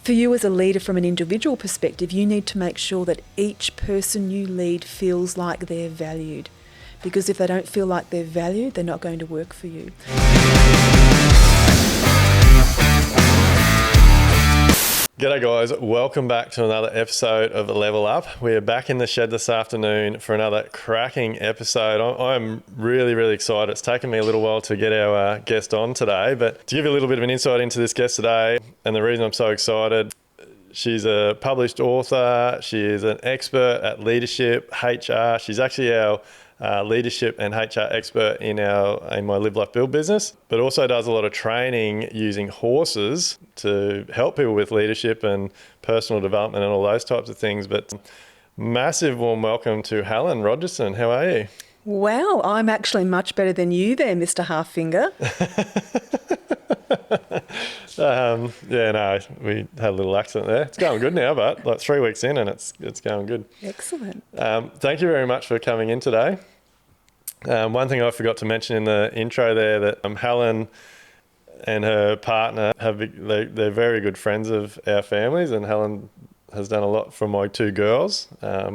For you as a leader from an individual perspective, you need to make sure that each person you lead feels like they're valued. Because if they don't feel like they're valued, they're not going to work for you. G'day guys, welcome back to another episode of Level Up. We are back in the shed this afternoon for another cracking episode. I'm really excited. It's taken me a little while to get our guest on today, but to give you a little bit of an insight into this guest today, and the reason I'm so excited, she's a published author, she is an expert at leadership, HR. She's actually our leadership and HR expert in my Live Life Build business, but also does a lot of training using horses to help people with leadership and personal development and all those types of things. But massive warm welcome to Helen Rogerson. How are you? Wow, I'm actually much better than you there, Mr. Halffinger. We had a little accident there. It's going good now, but like 3 weeks in and it's going good. Excellent. Thank you very much for coming in today. One thing I forgot to mention in the intro there, that Helen and her partner they're very good friends of our families, and Helen has done a lot for my two girls,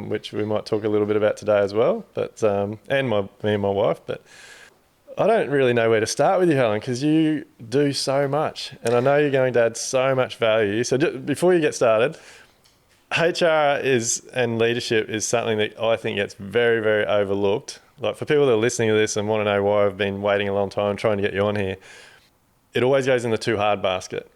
which we might talk a little bit about today as well. But and me and my wife. But I don't really know where to start with you, Helen, because you do so much, and I know you're going to add so much value. So just before you get started, HR and leadership is something that I think gets very overlooked. Like, for people that are listening to this and want to know why I've been waiting a long time trying to get you on here, it always goes in the too hard basket.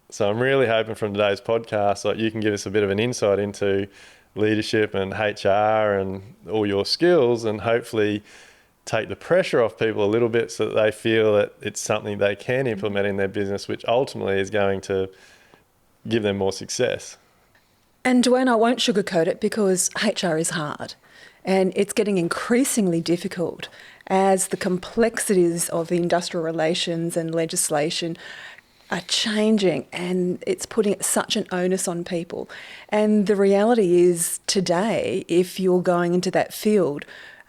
So I'm really hoping from today's podcast, like, you can give us a bit of an insight into leadership and HR and all your skills, and hopefully take the pressure off people a little bit so that they feel that it's something they can implement in their business, which ultimately is going to give them more success. And Duayne, I won't sugarcoat it, because HR is hard, and it's getting increasingly difficult as the complexities of the industrial relations and legislation are changing, and it's putting such an onus on people. And the reality is, today, if you're going into that field,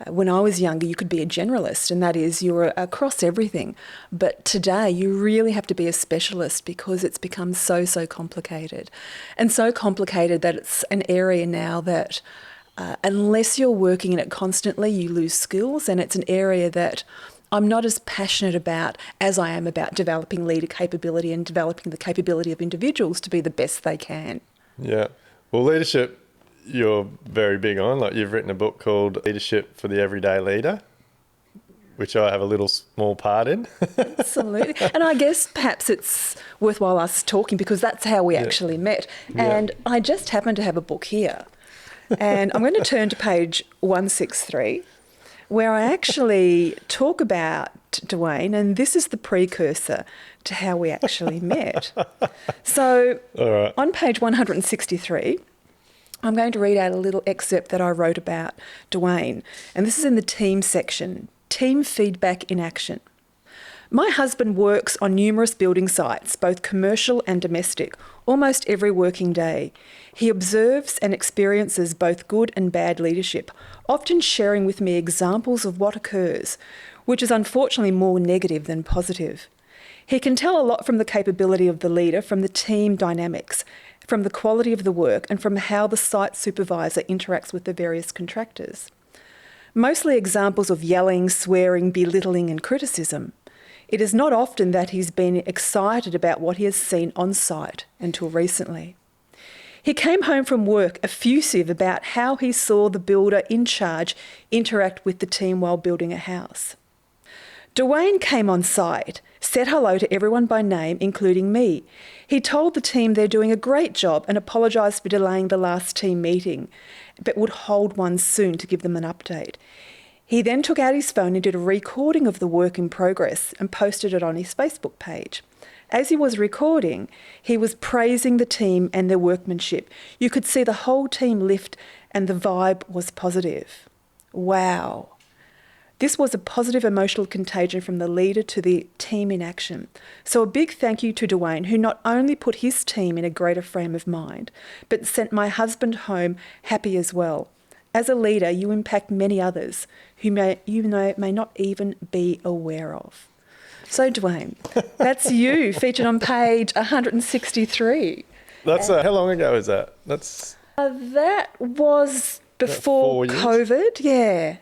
when I was younger, you could be a generalist, and that is, you're across everything. But today, you really have to be a specialist, because it's become so complicated. And so complicated that it's an area now that unless you're working in it constantly, you lose skills. And it's an area that I'm not as passionate about as I am about developing leader capability and developing the capability of individuals to be the best they can. Yeah. Well, leadership, you're very big on. Like, you've written a book called Leadership for the Everyday Leader, which I have a little small part in. Absolutely. And I guess perhaps it's worthwhile us talking, because that's how we actually met. And I just happen to have a book here. And I'm going to turn to page 163, where I actually talk about Duayne, and this is the precursor to how we actually met. So on page 163, I'm going to read out a little excerpt that I wrote about Duayne, and this is in the team section, Team Feedback in Action. My husband works on numerous building sites, both commercial and domestic, almost every working day. He observes and experiences both good and bad leadership, often sharing with me examples of what occurs, which is unfortunately more negative than positive. He can tell a lot from the capability of the leader, from the team dynamics, from the quality of the work, and from how the site supervisor interacts with the various contractors. Mostly examples of yelling, swearing, belittling, and criticism. It is not often that he's been excited about what he has seen on site until recently. He came home from work effusive about how he saw the builder in charge interact with the team while building a house. Duayne came on site, said hello to everyone by name, including me. He told the team they're doing a great job and apologised for delaying the last team meeting, but would hold one soon to give them an update. He then took out his phone and did a recording of the work in progress and posted it on his Facebook page. As he was recording, he was praising the team and their workmanship. You could see the whole team lift, and the vibe was positive. Wow. This was a positive emotional contagion from the leader to the team in action. So a big thank you to Duayne, who not only put his team in a greater frame of mind, but sent my husband home happy as well. As a leader, you impact many others who may not even be aware of. So Duayne, that's you, featured on page 163. That's how long ago is that? That's That was before 4 years? COVID. Yeah.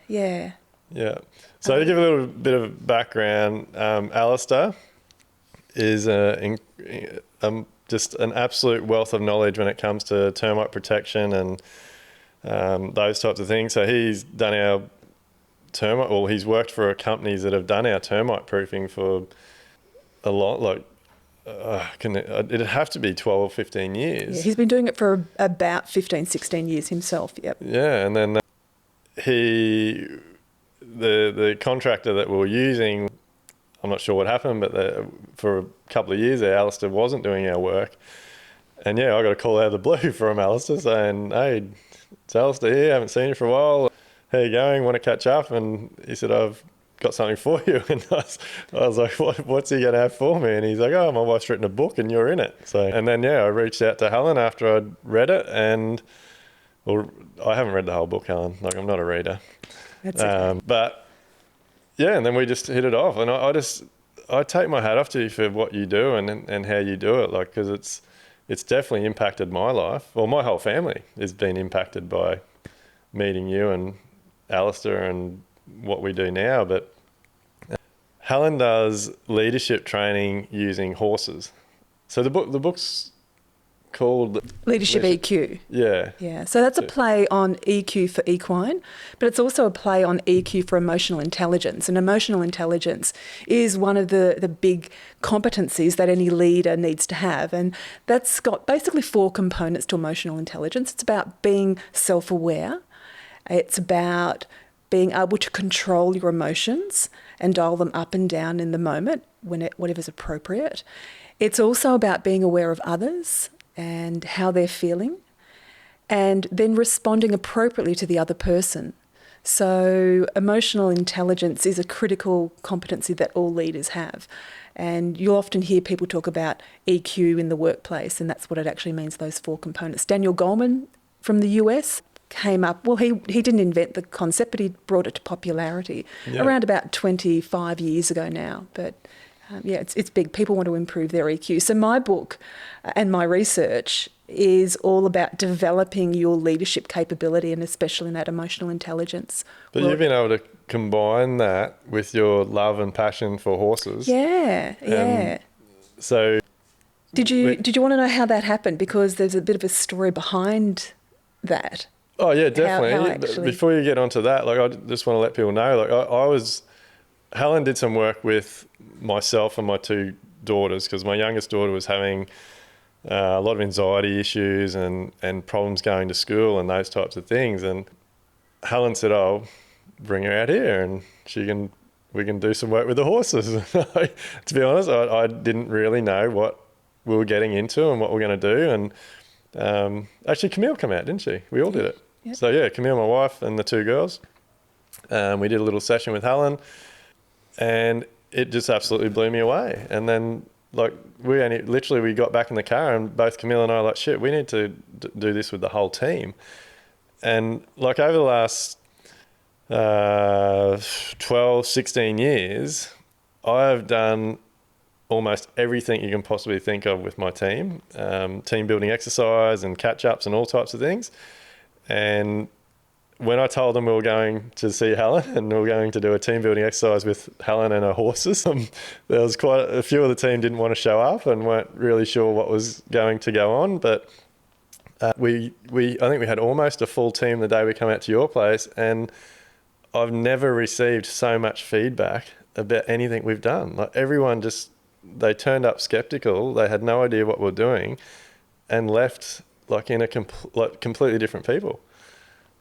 yeah. So to give a little bit of background, Alistair is just an absolute wealth of knowledge when it comes to termite protection and those types of things. So he's done our termite, well, he's worked for companies that have done our termite proofing for a lot, like, it'd have to be 12 or 15 years. Yeah, he's been doing it for about 15, 16 years himself, yep. Yeah, and then the contractor that we were using, I'm not sure what happened, but for a couple of years there, Alistair wasn't doing our work. And yeah, I got a call out of the blue from Alistair saying, hey, it's Alistair here, haven't seen you for a while. How you going? Want to catch up? And he said, I've got something for you. And I was like, what's he going to have for me? And he's like, oh, my wife's written a book and you're in it. And then, yeah, I reached out to Helen after I'd read it. And, well, I haven't read the whole book, Helen. Like, I'm not a reader. That's okay. But, yeah, and then we just hit it off. And I take my hat off to you for what you do and how you do it. Like, because it's definitely impacted my life. Well, my whole family has been impacted by meeting you and Alistair and what we do now. But Helen does leadership training using horses. So the book's called Leadership EQ. Yeah. Yeah. So that's a play on EQ for equine, but it's also a play on EQ for emotional intelligence. And emotional intelligence is one of the big competencies that any leader needs to have. And that's got basically 4 components to emotional intelligence. It's about being self-aware. It's about being able to control your emotions and dial them up and down in the moment whatever's appropriate. It's also about being aware of others and how they're feeling, and then responding appropriately to the other person. So emotional intelligence is a critical competency that all leaders have. And you'll often hear people talk about EQ in the workplace, and that's what it actually means, those 4 components. Daniel Goleman from the US came up, well, he didn't invent the concept, but he brought it to popularity around about 25 years ago now. But yeah, it's big. People want to improve their EQ. So my book and my research is all about developing your leadership capability, and especially in that emotional intelligence. But you've been able to combine that with your love and passion for horses. Yeah. So did you want to know how that happened? Because there's a bit of a story behind that. Oh yeah, definitely. How actually... Before you get onto that, like, I just want to let people know, like, Helen did some work with myself and my 2 daughters, because my youngest daughter was having a lot of anxiety issues and problems going to school and those types of things. And Helen said, "Oh, bring her out here and we can do some work with the horses." To be honest, I didn't really know what we were getting into and what we're going to do. And actually, Camille came out, didn't she? We all did it. Yep. So yeah, Camille, my wife, and the 2 girls. We did a little session with Helen, and it just absolutely blew me away. And then, like, we got back in the car, and both Camille and I were like, shit, we need to do this with the whole team. And like, over the last 12, 16 years, I've done almost everything you can possibly think of with my team, team building exercise and catch-ups and all types of things. And when I told them we were going to see Helen and we were going to do a team building exercise with Helen and her horses, there was quite a few of the team didn't want to show up and weren't really sure what was going to go on. But I think we had almost a full team the day we come out to your place, and I've never received so much feedback about anything we've done. Like, everyone they turned up skeptical. They had no idea what we're doing, and left like in completely different people.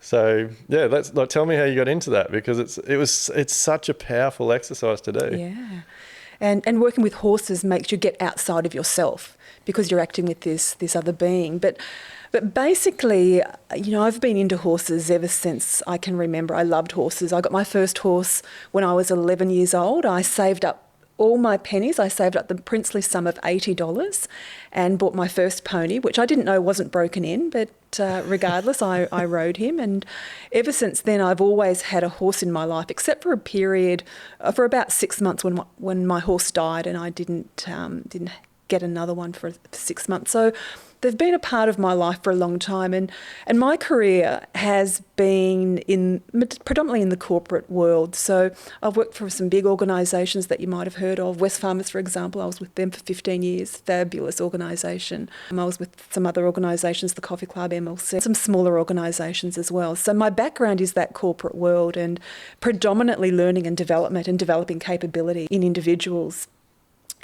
So yeah, tell me how you got into that, because it's such a powerful exercise to do. Yeah, and working with horses makes you get outside of yourself, because you're acting with this other being. But basically, I've been into horses ever since I can remember. I loved horses. I got my first horse when I was 11 years old. I saved up all my pennies. I saved up the princely sum of $80 and bought my first pony, which I didn't know wasn't broken in, but regardless, I rode him. And ever since then, I've always had a horse in my life, except for a period for about 6 months when my horse died, and I didn't get another one for 6 months. So they've been a part of my life for a long time, and my career has been predominantly in the corporate world. So I've worked for some big organisations that you might have heard of. Wesfarmers, for example, I was with them for 15 years, fabulous organisation. I was with some other organisations, the Coffee Club, MLC, some smaller organisations as well. So my background is that corporate world and predominantly learning and development and developing capability in individuals.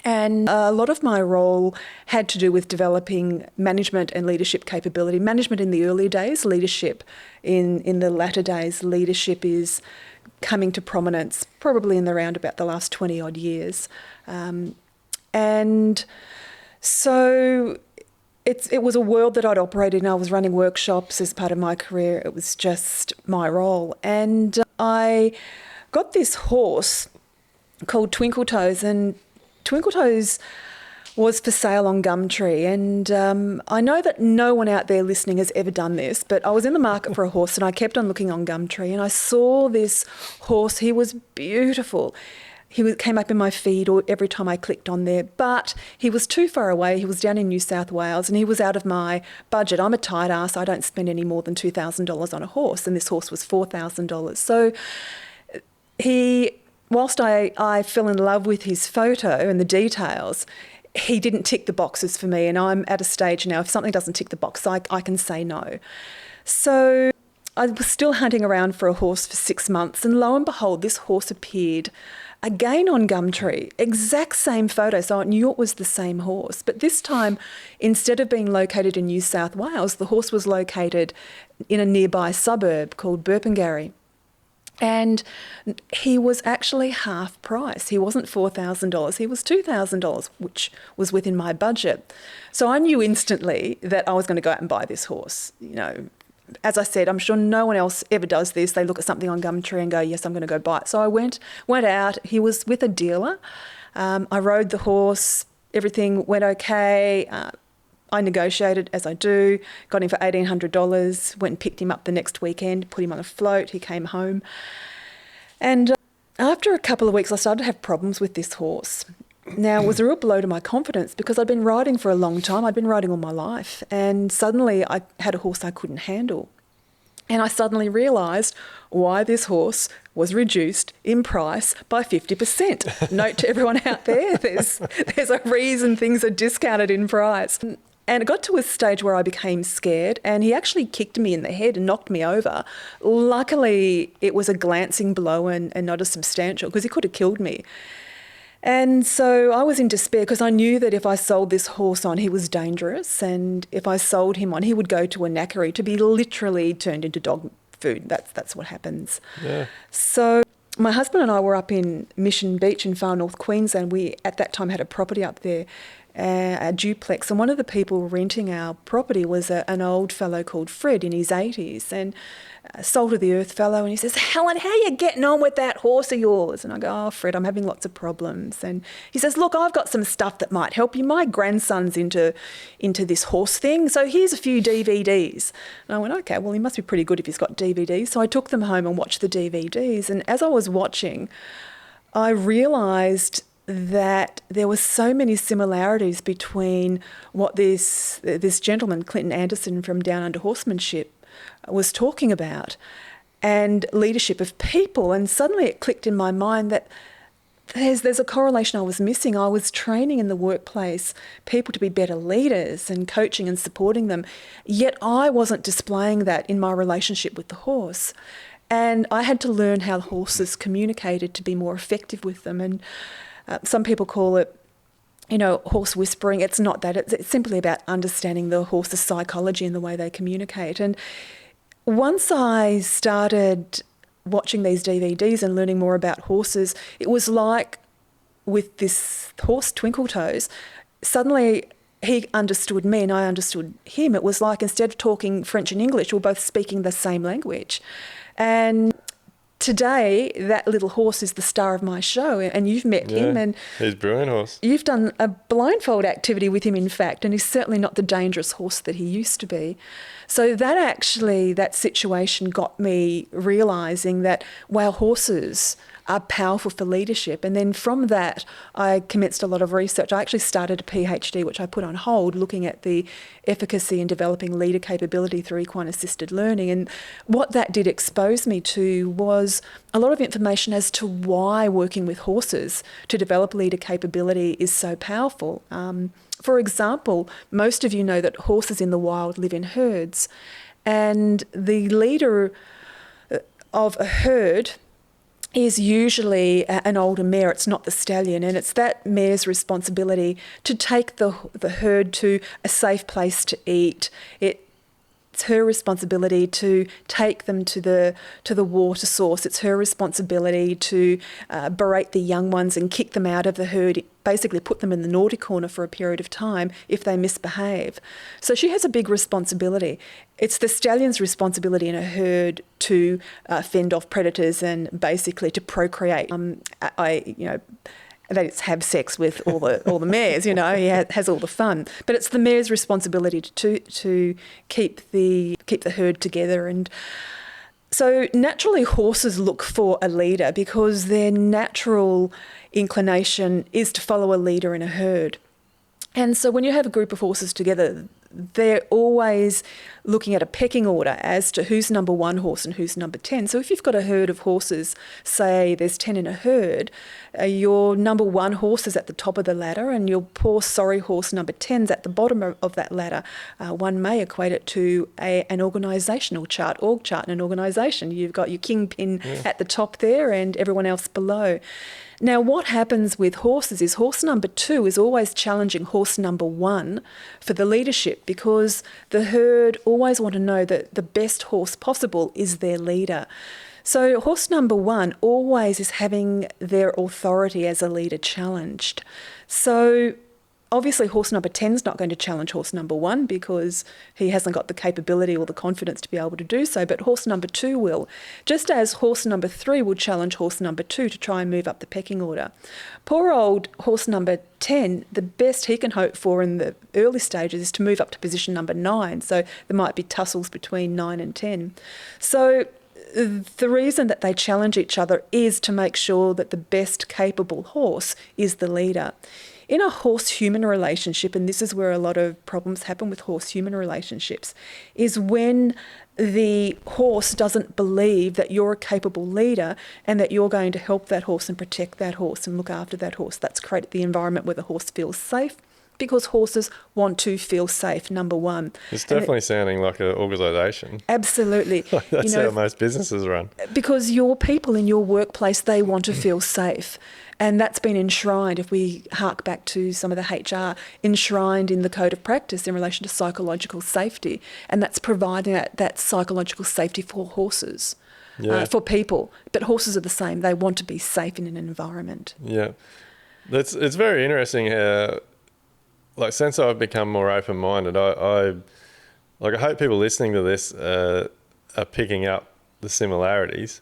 And a lot of my role had to do with developing management and leadership capability. Management in the early days, leadership in the latter days. Leadership is coming to prominence probably in around about the last 20 odd years. And so it was a world that I'd operated in. I was running workshops as part of my career. It was just my role. And I got this horse called Twinkle Toes, and Twinkle Toes was for sale on Gumtree, and I know that no one out there listening has ever done this, but I was in the market for a horse and I kept on looking on Gumtree and I saw this horse. He was beautiful. He came up in my feed every time I clicked on there, but he was too far away. He was down in New South Wales and he was out of my budget. I'm a tight ass. I don't spend any more than $2,000 on a horse, and this horse was $4,000. So whilst I fell in love with his photo and the details, he didn't tick the boxes for me. And I'm at a stage now, if something doesn't tick the box, I can say no. So I was still hunting around for a horse for 6 months, and lo and behold, this horse appeared again on Gumtree, exact same photo. So I knew it was the same horse. But this time, instead of being located in New South Wales, the horse was located in a nearby suburb called Burpengary. And he was actually half price. He wasn't $4,000, he was $2,000, which was within my budget. So I knew instantly that I was going to go out and buy this horse. You know, as I said, I'm sure no one else ever does this. They look at something on Gumtree and go, yes, I'm going to go buy it. So I went out. He was with a dealer. I rode the horse. Everything went okay. I negotiated, as I do, got him for $1,800, went and picked him up the next weekend, put him on a float, he came home. And after a couple of weeks, I started to have problems with this horse. Now, it was a real blow to my confidence because I'd been riding for a long time. I'd been riding all my life, and suddenly I had a horse I couldn't handle. And I suddenly realised why this horse was reduced in price by 50%. Note to everyone out there, there's a reason things are discounted in price. And it got to a stage where I became scared, and he actually kicked me in the head and knocked me over. Luckily, it was a glancing blow and not a substantial, because he could have killed me. And so I was in despair because I knew that if I sold this horse on, he was dangerous, and if I sold him on, he would go to a knackery to be literally turned into dog food. That's what happens. Yeah. So my husband and I were up in Mission Beach in far north Queensland. We at that time had a property up there, a duplex, and one of the people renting our property was an old fellow called Fred in his 80s, and salt of the earth fellow, and he says, Helen, how are you getting on with that horse of yours? And I go, oh, Fred, I'm having lots of problems. And he says, look, I've got some stuff that might help you. My grandson's into this horse thing, so here's a few DVDs. And I went, okay, well, he must be pretty good if he's got DVDs. So I took them home and watched the DVDs, and as I was watching, I realised that there were so many similarities between what this gentleman, Clinton Anderson from Down Under Horsemanship, was talking about and leadership of people. And suddenly it clicked in my mind that there's a correlation I was missing. I was training in the workplace people to be better leaders and coaching and supporting them, yet I wasn't displaying that in my relationship with the horse. And I had to learn how horses communicated to be more effective with them. And some people call it, horse whispering. It's not that. It's simply about understanding the horse's psychology and the way they communicate. And once I started watching these DVDs and learning more about horses, it was like with this horse, Twinkle Toes, suddenly he understood me and I understood him. It was like instead of talking French and English, we're both speaking the same language. And today, that little horse is the star of my show, and you've met him. And he's a brilliant horse. You've done a blindfold activity with him, in fact, and he's certainly not the dangerous horse that he used to be. So that situation got me realising that, wow, horses are powerful for leadership. And then from that, I commenced a lot of research. I actually started a PhD, which I put on hold, looking at the efficacy in developing leader capability through equine assisted learning. And what that did expose me to was a lot of information as to why working with horses to develop leader capability is so powerful. For example, most of you know that horses in the wild live in herds, and the leader of a herd is usually an older mare. It's not the stallion, and it's that mare's responsibility to take the herd to a safe place to eat. It's her responsibility to take them to the water source. It's her responsibility to berate the young ones and kick them out of the herd, basically put them in the naughty corner for a period of time if they misbehave. So she has a big responsibility. It's the stallion's responsibility in a herd to fend off predators and basically to procreate. That is have sex with all the mares, he has all the fun. But it's the mare's responsibility to keep the herd together. And so naturally horses look for a leader because their natural inclination is to follow a leader in a herd. And so when you have a group of horses together, they're always looking at a pecking order as to who's number 1 horse and who's number 10. So if you've got a herd of horses, say there's 10 in a herd, your number 1 horse is at the top of the ladder and your poor sorry horse number 10's at the bottom of that ladder. One may equate it to an organisational chart, org chart in an organisation. You've got your kingpin at the top there and everyone else below. Now, what happens with horses is horse number 2 is always challenging horse number 1 for the leadership because the herd always want to know that the best horse possible is their leader. So horse number 1 always is having their authority as a leader challenged. So obviously horse number 10 is not going to challenge horse number 1 because he hasn't got the capability or the confidence to be able to do so, but horse number 2 will. Just as horse number 3 will challenge horse number 2 to try and move up the pecking order. Poor old horse number 10, the best he can hope for in the early stages is to move up to position number 9, so there might be tussles between 9 and 10. So the reason that they challenge each other is to make sure that the best capable horse is the leader. In a horse-human relationship, and this is where a lot of problems happen with horse-human relationships, is when the horse doesn't believe that you're a capable leader and that you're going to help that horse and protect that horse and look after that horse. That's created the environment where the horse feels safe because horses want to feel safe, number 1. It's definitely sounding like an organisation. Absolutely. That's how most businesses run. Because your people in your workplace, they want to feel safe. And that's been enshrined, if we hark back to some of the HR, enshrined in the Code of Practice in relation to psychological safety. And that's providing that psychological safety for horses, for people. But horses are the same. They want to be safe in an environment. Yeah. It's very interesting how, like, since I've become more open-minded, I hope people listening to this are picking up the similarities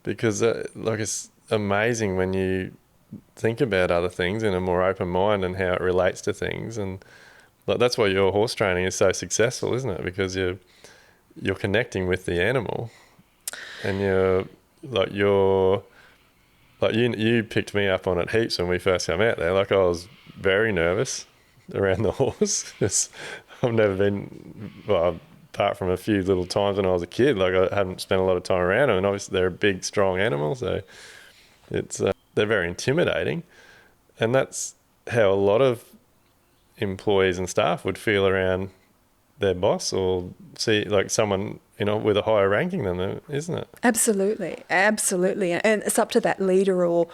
because, it's amazing when you think about other things in a more open mind and how it relates to things. And that's why your horse training is so successful, isn't it? Because you're connecting with the animal and you picked me up on it heaps when we first came out there. Like, I was very nervous around the horse. I've never been, apart from a few little times when I was a kid, like I hadn't spent a lot of time around them, and obviously they're a big, strong animal, so it's they're very intimidating, and that's how a lot of employees and staff would feel around their boss or see like someone with a higher ranking than them, isn't it? Absolutely, and it's up to that leader or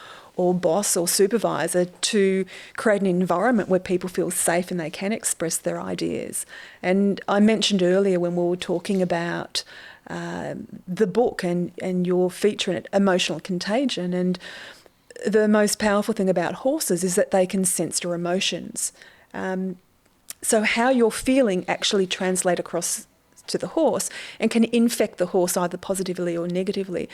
boss or supervisor to create an environment where people feel safe and they can express their ideas. And I mentioned earlier when we were talking about the book and your feature in it, Emotional Contagion, and the most powerful thing about horses is that they can sense your emotions. So how you're feeling actually translate across to the horse and can infect the horse either positively or negatively.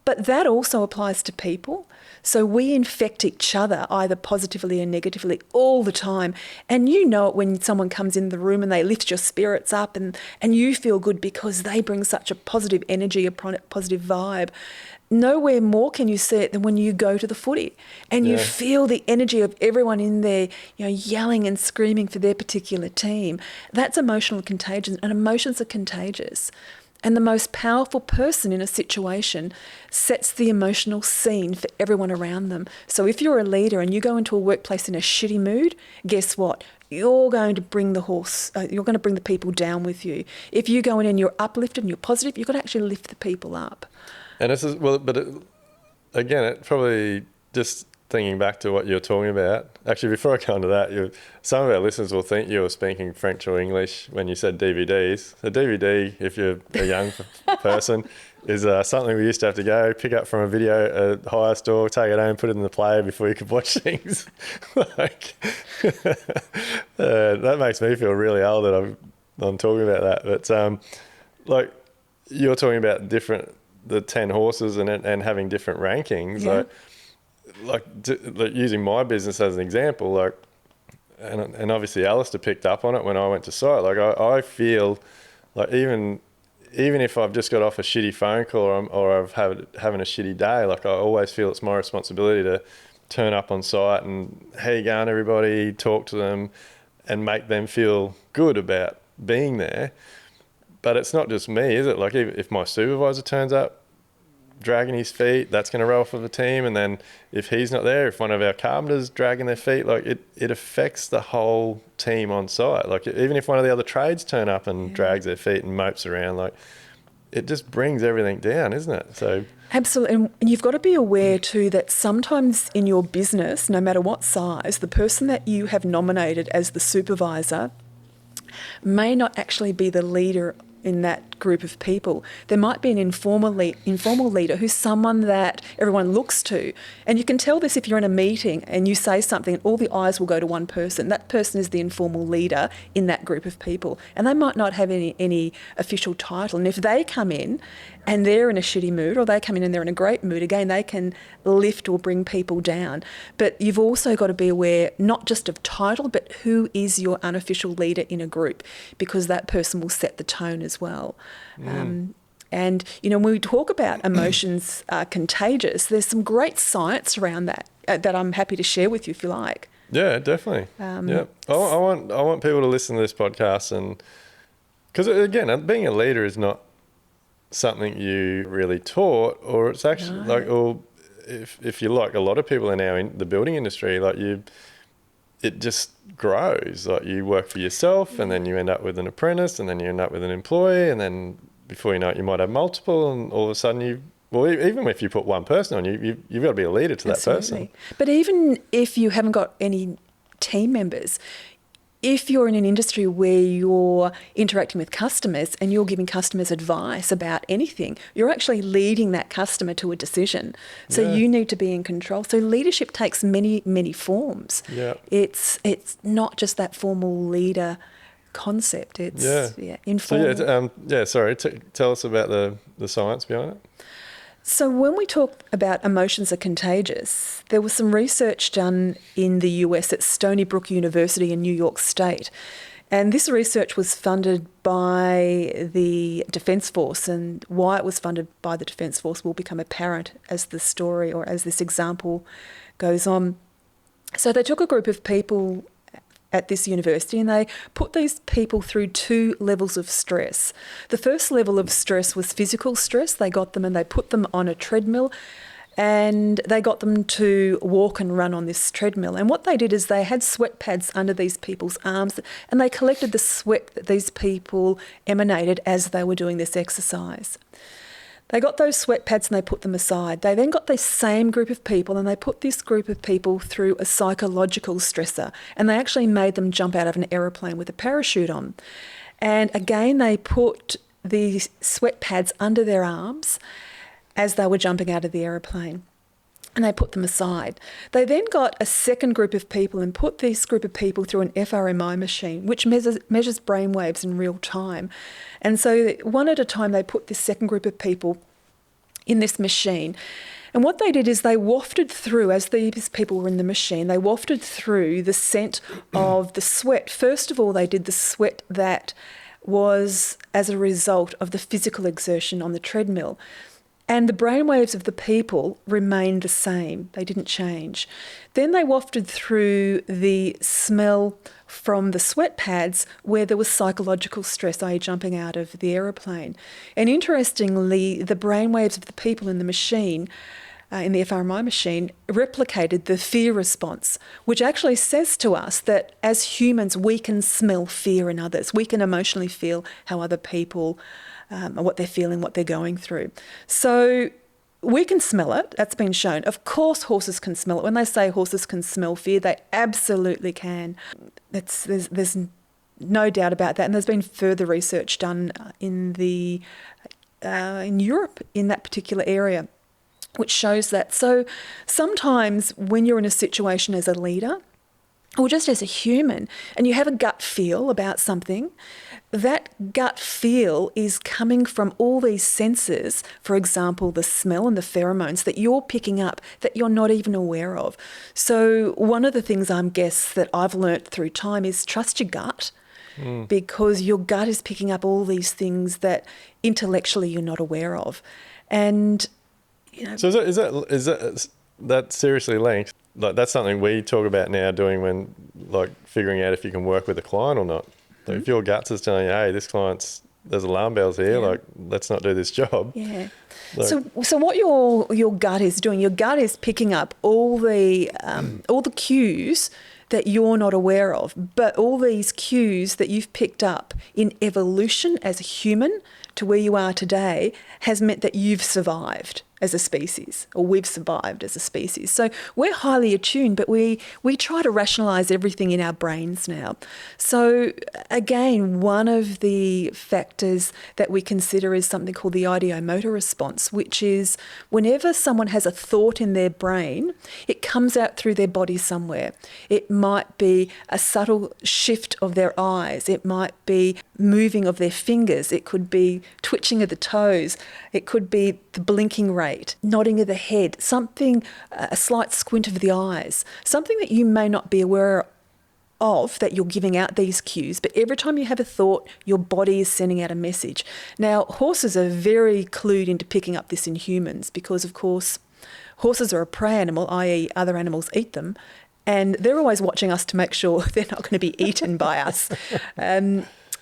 But that also applies to people. So we infect each other either positively or negatively all the time. And you know it when someone comes in the room and they lift your spirits up and you feel good because they bring such a positive energy, a positive vibe. Nowhere more can you see it than when you go to the footy and you feel the energy of everyone in there, yelling and screaming for their particular team. That's emotional contagion, and emotions are contagious. And the most powerful person in a situation sets the emotional scene for everyone around them. So if you're a leader and you go into a workplace in a shitty mood, guess what? You're going to bring you're going to bring the people down with you. If you go in and you're uplifted and you're positive, you're going to actually lift the people up. And this is, again, it probably just thinking back to what you're talking about. Actually, before I go on to that, some of our listeners will think you were speaking French or English when you said DVDs. A DVD, if you're a young person, is something we used to have to go pick up from a hire store, take it home, put it in the player before you could watch things. That makes me feel really old that I'm talking about that. But you're talking about the 10 horses and having different rankings. Yeah. Like using my business as an example, and obviously Alistair picked up on it when I went to site. I feel like even if I've just got off a shitty phone call or I've having a shitty day, I always feel it's my responsibility to turn up on site and, how you going, everybody, talk to them and make them feel good about being there. But it's not just me, is it? If my supervisor turns up dragging his feet, that's going to roll for the team. And then if he's not there, if one of our carpenters dragging their feet, it affects the whole team on site. Even if one of the other trades turn up and drags their feet and mopes around, it just brings everything down, isn't it? So absolutely. And you've got to be aware too that sometimes in your business, no matter what size, the person that you have nominated as the supervisor may not actually be the leader in that group of people. There might be an informal leader who's someone that everyone looks to. And you can tell this if you're in a meeting and you say something and all the eyes will go to one person. That person is the informal leader in that group of people. And they might not have any official title. And if they come in and they're in a shitty mood, or they come in and they're in a great mood, again, they can lift or bring people down. But you've also got to be aware not just of title, but who is your unofficial leader in a group, because that person will set the tone as well. And, when we talk about emotions are contagious, there's some great science around that I'm happy to share with you if you like. Yeah, definitely. I want people to listen to this podcast, and because, again, being a leader is not something you really taught, or it's actually if you like a lot of people in the building industry, it just grows. You work for yourself, and then you end up with an apprentice, and then you end up with an employee, and then before you know it, you might have multiple, and all of a sudden even if you put one person on, you've got to be a leader to that person. But even if you haven't got any team members, if you're in an industry where you're interacting with customers and you're giving customers advice about anything, you're actually leading that customer to a decision. So you need to be in control. So leadership takes many, many forms. Yeah. It's not just that formal leader concept. It's informal. So tell us about the science behind it. So when we talk about emotions are contagious, there was some research done in the US at Stony Brook University in New York State. And this research was funded by the Defence Force, and why it was funded by the Defence Force will become apparent as the story or as this example goes on. So they took a group of people at this university and they put these people through 2 levels of stress. The first level of stress was physical stress. They got them and they put them on a treadmill and they got them to walk and run on this treadmill. And what they did is they had sweat pads under these people's arms and they collected the sweat that these people emanated as they were doing this exercise. They got those sweat pads and they put them aside. They then got the same group of people and they put this group of people through a psychological stressor, and they actually made them jump out of an aeroplane with a parachute on. And again, they put the sweat pads under their arms as they were jumping out of the aeroplane, and they put them aside. They then got a second group of people and put this group of people through an fMRI machine, which measures brainwaves in real time. And so one at a time, they put this second group of people in this machine. And what they did is they wafted through, as these people were in the machine, they wafted through the scent of the sweat. First of all, they did the sweat that was as a result of the physical exertion on the treadmill. And the brainwaves of the people remained the same. They didn't change. Then they wafted through the smell from the sweat pads where there was psychological stress, i.e. jumping out of the aeroplane. And interestingly, the brainwaves of the people in the machine, in the fMRI machine, replicated the fear response, which actually says to us that as humans, we can smell fear in others. We can emotionally feel how other people, what they're feeling, what they're going through. So we can smell it. That's been shown. Of course, horses can smell it. When they say horses can smell fear, they absolutely can. There's no doubt about that. And there's been further research done in Europe in that particular area, which shows that. So sometimes when you're in a situation as a leader or just as a human and you have a gut feel about something, that gut feel is coming from all these senses, for example, the smell and the pheromones that you're picking up that you're not even aware of. So one of the things that I've learnt through time is trust your gut, because your gut is picking up all these things that intellectually you're not aware of. And so is that seriously linked? Like that's something we talk about now doing when like figuring out if you can work with a client or not. Like if your guts is telling you, hey, there's alarm bells here, like let's not do this job. Yeah. Like, so what your gut is doing, your gut is picking up all the cues that you're not aware of, but all these cues that you've picked up in evolution as a human to where you are today has meant that you've survived as a species, or we've survived as a species. So we're highly attuned, but we try to rationalise everything in our brains now. So again, one of the factors that we consider is something called the Ideomotor response, which is whenever someone has a thought in their brain, it comes out through their body somewhere. It might be a subtle shift of their eyes. It might be moving of their fingers. It could be twitching of the toes. It could be the blinking rate, nodding of the head, something, a slight squint of the eyes, something that you may not be aware of, that you're giving out these cues, but every time you have a thought, your body is sending out a message. Now, horses are very clued into picking up this in humans because, of course, horses are a prey animal, i.e. other animals eat them, and they're always watching us to make sure they're not going to be eaten by us.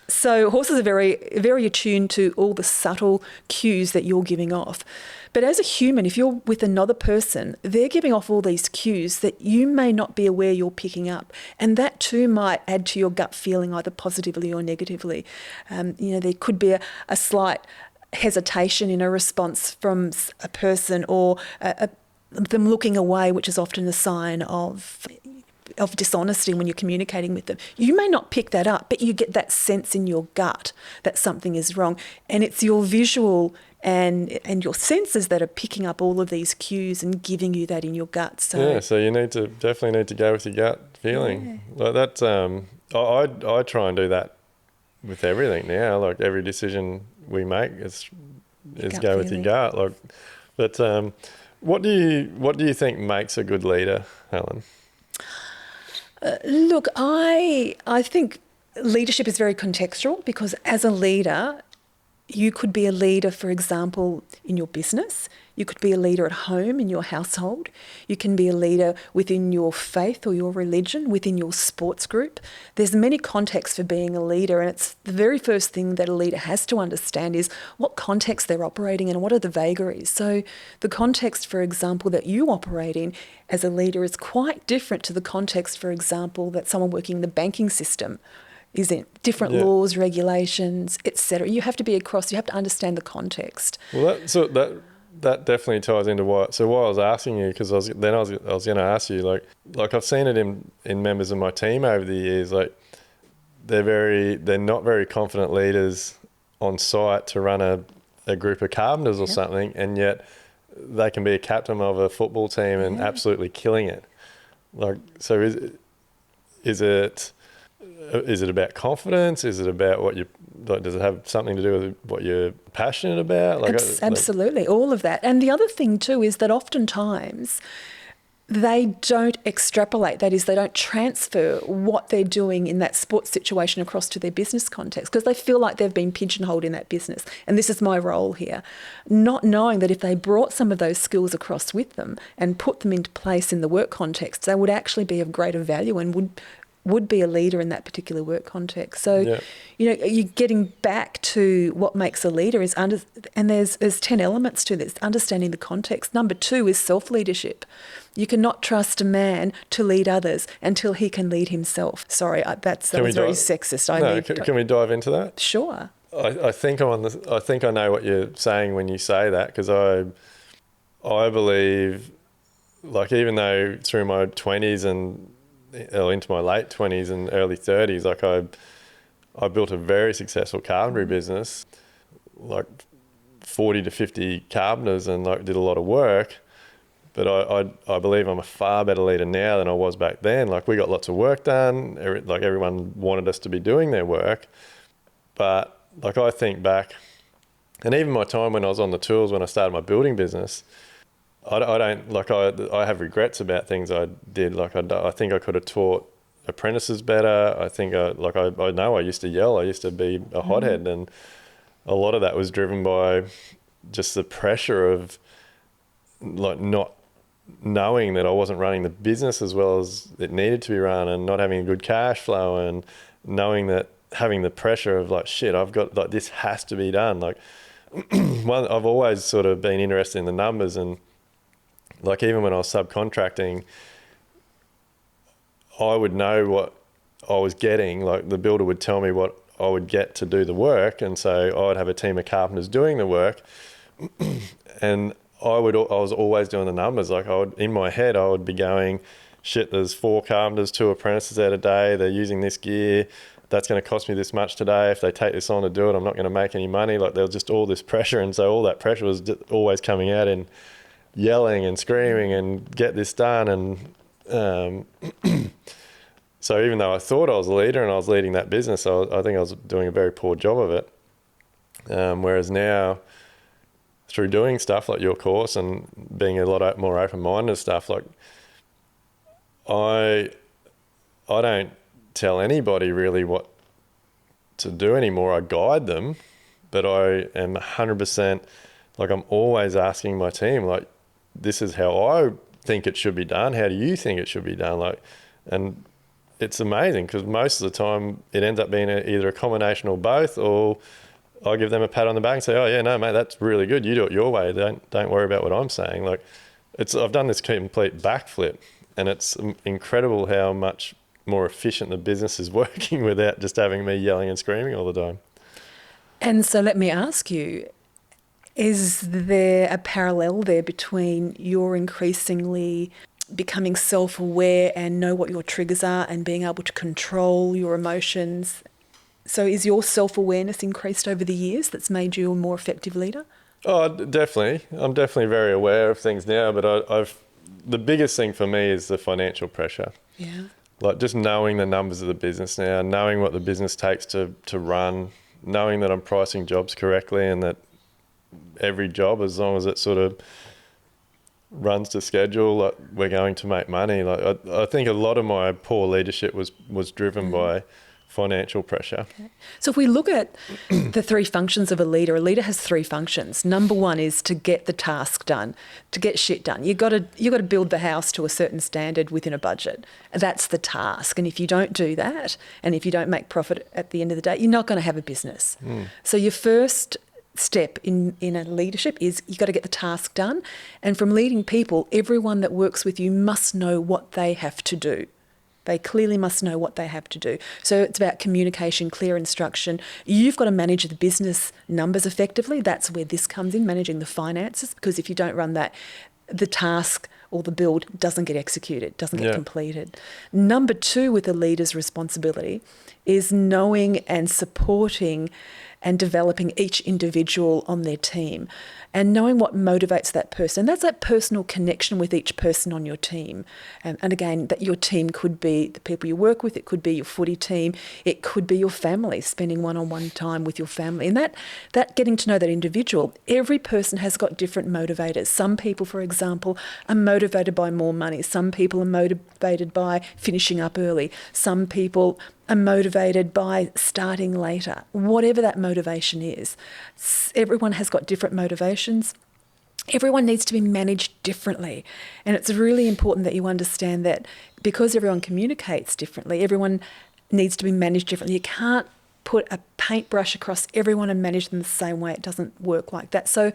So horses are very, very attuned to all the subtle cues that you're giving off. But as a human, if you're with another person, they're giving off all these cues that you may not be aware you're picking up. And that too might add to your gut feeling either positively or negatively. There could be a slight hesitation in a response from a person, or them looking away, which is often a sign of dishonesty when you're communicating with them. You may not pick that up, but you get that sense in your gut that something is wrong. And it's your visual and your senses that are picking up all of these cues and giving you that in your gut. So so you definitely need to go with your gut feeling. Like that's I try and do that with everything now. Like every decision we make is go with your gut. Like, but what do you think makes a good leader, Helen? Look, I think leadership is very contextual, because as a leader, you could be a leader, for example, in your business. You could be a leader at home in your household. You can be a leader within your faith or your religion, within your sports group. There's many contexts for being a leader, and it's the very first thing that a leader has to understand is what context they're operating in and what are the vagaries. So the context, for example, that you operate in as a leader is quite different to the context, for example, that someone working in the banking system is in. Different laws, regulations, etc. You have to be across. You have to understand the context. Well, that definitely ties into why I was asking you, because I was going to ask you, like I've seen it in members of my team over the years. Like they're not very confident leaders on site to run a group of carpenters or something, and yet they can be a captain of a football team and absolutely killing it. Like, so is it is it about confidence? Is it about what you, like, does it have something to do with what you're passionate about? Absolutely, all of that. And the other thing too is that oftentimes they don't extrapolate, that is, they don't transfer what they're doing in that sports situation across to their business context because they feel like they've been pigeonholed in that business. And this is my role here. Not knowing that if they brought some of those skills across with them and put them into place in the work context, they would actually be of greater value and would be a leader in that particular work context. So, you're getting back to what makes a leader is and there's 10 elements to this, understanding the context. Number 2 is self-leadership. You cannot trust a man to lead others until he can lead himself. Sorry, that was very sexist. Can we dive into that? Sure. I think I think I know what you're saying when you say that, because I believe, like, even though through my 20s and into my late 20s and early 30s, like I built a very successful carpentry business, like 40 to 50 carpenters, and like did a lot of work. But I believe I'm a far better leader now than I was back then. Like, we got lots of work done. Like, everyone wanted us to be doing their work. But like, I think back, and even my time when I was on the tools, when I started my building business, I have regrets about things I did. Like, I think I could have taught apprentices better. I think I know I used to yell. I used to be a hothead, and a lot of that was driven by just the pressure of, like, not knowing that I wasn't running the business as well as it needed to be run, and not having a good cash flow, and knowing that, having the pressure of, like, shit, I've got, like, this has to be done. Like, I've always sort of been interested in the numbers, and like, even when I was subcontracting, I would know what I was getting. Like, the builder would tell me what I would get to do the work, and so I would have a team of carpenters doing the work, and I was always doing the numbers. Like, in my head, I would be going, shit, there's 4 carpenters, 2 apprentices out a day. They're using this gear. That's going to cost me this much today. If they take this on to do it, I'm not going to make any money. Like, there was just all this pressure. And so all that pressure was just always coming out in yelling and screaming and get this done. And so even though I thought I was a leader and I was leading that business, I think I was doing a very poor job of it. Whereas now, through doing stuff like your course and being a lot more open-minded stuff, like, I don't tell anybody really what to do anymore. I guide them, but I am 100%, like, I'm always asking my team, like, this is how I think it should be done. How do you think it should be done? Like, and it's amazing because most of the time it ends up being either a combination or both, or I give them a pat on the back and say, oh yeah, no mate, that's really good. You do it your way. Don't worry about what I'm saying. Like, I've done this complete backflip, and it's incredible how much more efficient the business is working without just having me yelling and screaming all the time. And so let me ask you, is there a parallel there between your increasingly becoming self-aware and know what your triggers are and being able to control your emotions? So is your self-awareness increased over the years that's made you a more effective leader? Oh, definitely. I'm definitely very aware of things now, but the biggest thing for me is the financial pressure. Yeah. Like, just knowing the numbers of the business now, knowing what the business takes to run, knowing that I'm pricing jobs correctly, and that every job, as long as it sort of runs to schedule, like, we're going to make money. Like, I think a lot of my poor leadership was driven by financial pressure. Okay. So if we look at the 3 functions of a leader has 3 functions. Number 1 is to get the task done, to get shit done. You've got to build the house to a certain standard within a budget. That's the task. And if you don't do that, and if you don't make profit at the end of the day, you're not going to have a business. So your first step in a leadership is you've got to get the task done. And from leading people, everyone that works with you must know what they have to do. They clearly must know what they have to do. So it's about communication, clear instruction. You've got to manage the business numbers effectively. That's where this comes in, managing the finances, because if you don't run that, the task or the build doesn't get executed, doesn't get completed. Number two with a leader's responsibility is knowing and supporting and developing each individual on their team and knowing what motivates that person. And that's that personal connection with each person on your team. And again, that your team could be the people you work with, it could be your footy team, it could be your family, spending one-on-one time with your family. And that getting to know that individual, every person has got different motivators. Some people, for example, are motivated by more money. Some people are motivated by finishing up early. Some people are motivated by starting later. Whatever that motivation is, everyone has got different motivations. Everyone needs to be managed differently. And it's really important that you understand that because everyone communicates differently, everyone needs to be managed differently. You can't put a paintbrush across everyone and manage them the same way. It doesn't work like that. So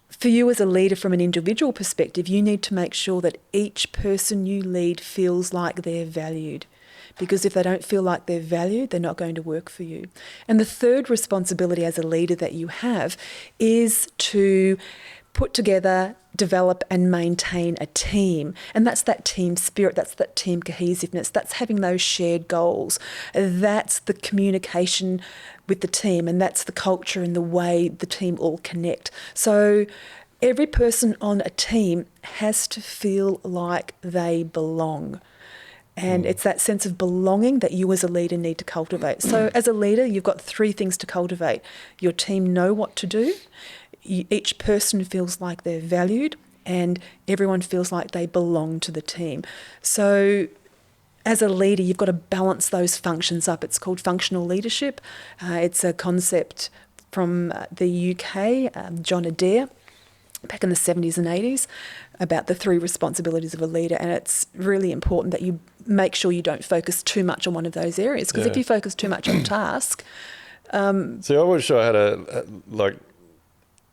for you as a leader from an individual perspective, you need to make sure that each person you lead feels like they're valued. Because if they don't feel like they're valued, they're not going to work for you. And the third responsibility as a leader that you have is to put together, develop and maintain a team. And that's that team spirit, that's that team cohesiveness, that's having those shared goals. That's the communication with the team, and that's the culture and the way the team all connect. So every person on a team has to feel like they belong. And it's that sense of belonging that you as a leader need to cultivate. So as a leader, you've got three things to cultivate. Your team know what to do. Each person feels like they're valued, and everyone feels like they belong to the team. So as a leader, you've got to balance those functions up. It's called functional leadership. It's a concept from the UK, John Adair, back in the 70s and 80s, about the three responsibilities of a leader. And it's really important that you make sure you don't focus too much on one of those areas, because if you focus too much on task... See, I wish I